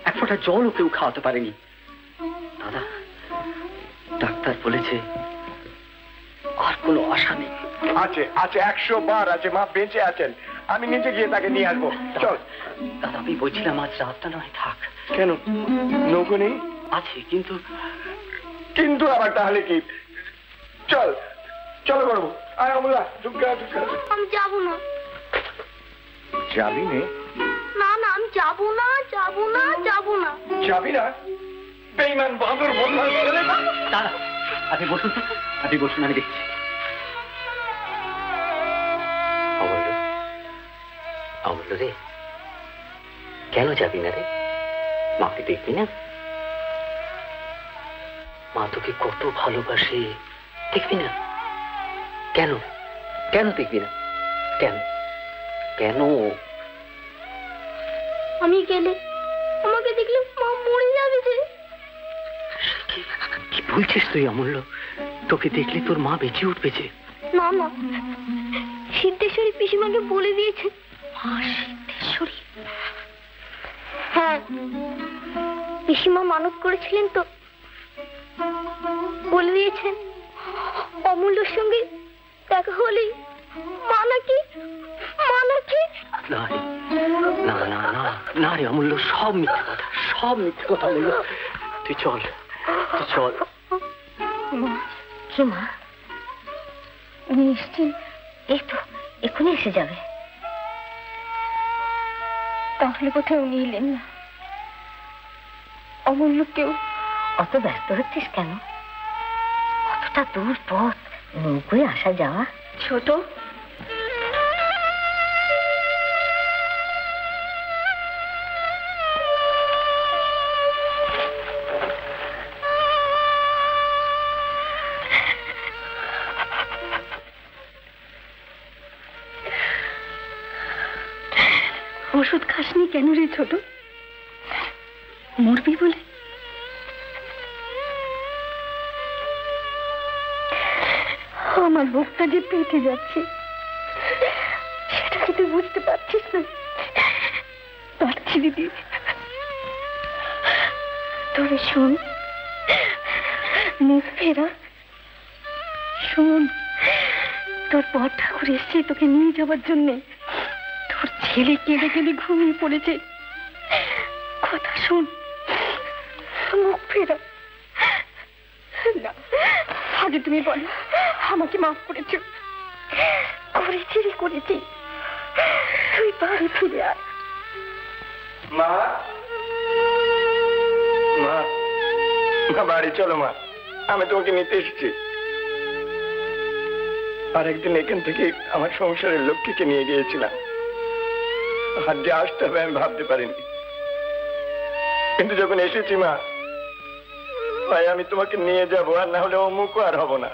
এক ফোঁটা জলও কেউ খাওয়াতে পারেনি। দাদা, ডাক্তার বলেছে আর কোনো আশা নেই। আছে আছে, 100 বার আছে। মা বেঁচে আছেন, আমি নিজে গিয়ে তাকে নিয়ে আসবো। চল দাদা, আমি বলছিলাম আজ রাতটা নয় থাক। কেন? নৌকো নেই? আছে, কিন্তু কিন্তু আবার তাহলে কি? চল চলো করবো। আয় অমলা, ঢুকা ঢুকা। আমি যাবো না। যাবি নে? না না, আমি যাবো না, যাবো না, যাবো না। যাবি না? বেঈমান বাঁদর বদমাশ ছেলে। দাদা, আপনি বসুন তো, আপনি বসুন, আমি দেখছি। অমূল্য, অমূল্য রে, কেন যাবি না রে? মাকে দেখবি না? মা তোকে কত ভালোবাসে, দেখবি না? কেন কেন দেখবি না? কেন কেন? আমি গেলে আমাকে দেখলে মা মরে যাবে যে। কি বলছিস তুই অমূল্য? তোকে দেখলে তোর মা বেঁচে উঠবে যে। না না, সিদ্ধেশ্বরী পিসিমাকে বলে দিয়েছে। মা সিদ্ধেশ্বরী? হ্যাঁ, পিসিমা মানত করেছিলেন তো, বলে দিয়েছেন অমূল্যর সঙ্গে দেখা হলেই মা নাকি না না না না না রে অমূল্য, সব মিথ্যে কথা, সব মিথ্যে কথা অমূল্য। তুই চল, তুই চল। কি মা, উনি এসছেন? এই তো এখনই এসে যাবে। তাহলে কোথায় উনি এলেন না? অমূল্য কেউ? অত ব্যস্ত হচ্ছিস কেন? কতটা দূর পথ, নৌকোয় আসা যাওয়া। ছোট, ওষুধ খাসনি কেন রে ছোট? মরবি বলে? আমার বুকটা যে পেটে যাচ্ছে সেটা কি তুই বুঝতে পারছিস না? পারছি দিদি। তবে শোন, মুখ ফেরা শোন, তোর পর ঠাকুর এসছে তোকে নিয়ে যাবার জন্যে। তোর ছেলে কেঁদে কেঁদে ঘুমিয়ে পড়েছে। কথা শোন, মুখ ফেরা। না, আগে তুমি বলো আমাকে মাফ করেছো। করেছি রে, করেছি। তুই বাড়ি ফিরে আয়। মা, মা, মা বাড়ি চলো মা, আমি তোমাকে নিতে এসেছি। আর একদিন এখান থেকে আমার সংসারের লক্ষ্মীকে নিয়ে গিয়েছিলাম। আর যে আসতে হবে আমি ভাবতে পারিনি, কিন্তু যখন এসেছি মা, ভাই আমি তোমাকে নিয়ে যাবো, আর না হলে অমুকও আর হব না।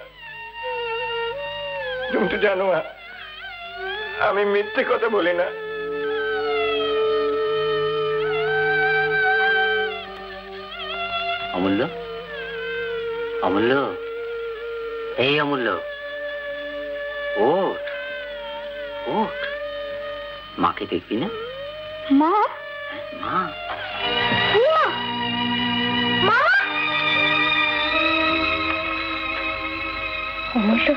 তুমি তো জানো মা, আমি মিথ্যে কথা বলি না। অমূল্য, অমূল্য, এই অমূল্য, ওঠ ওঠ, মাকে দেখবি না? মা, মা, অমূল্য,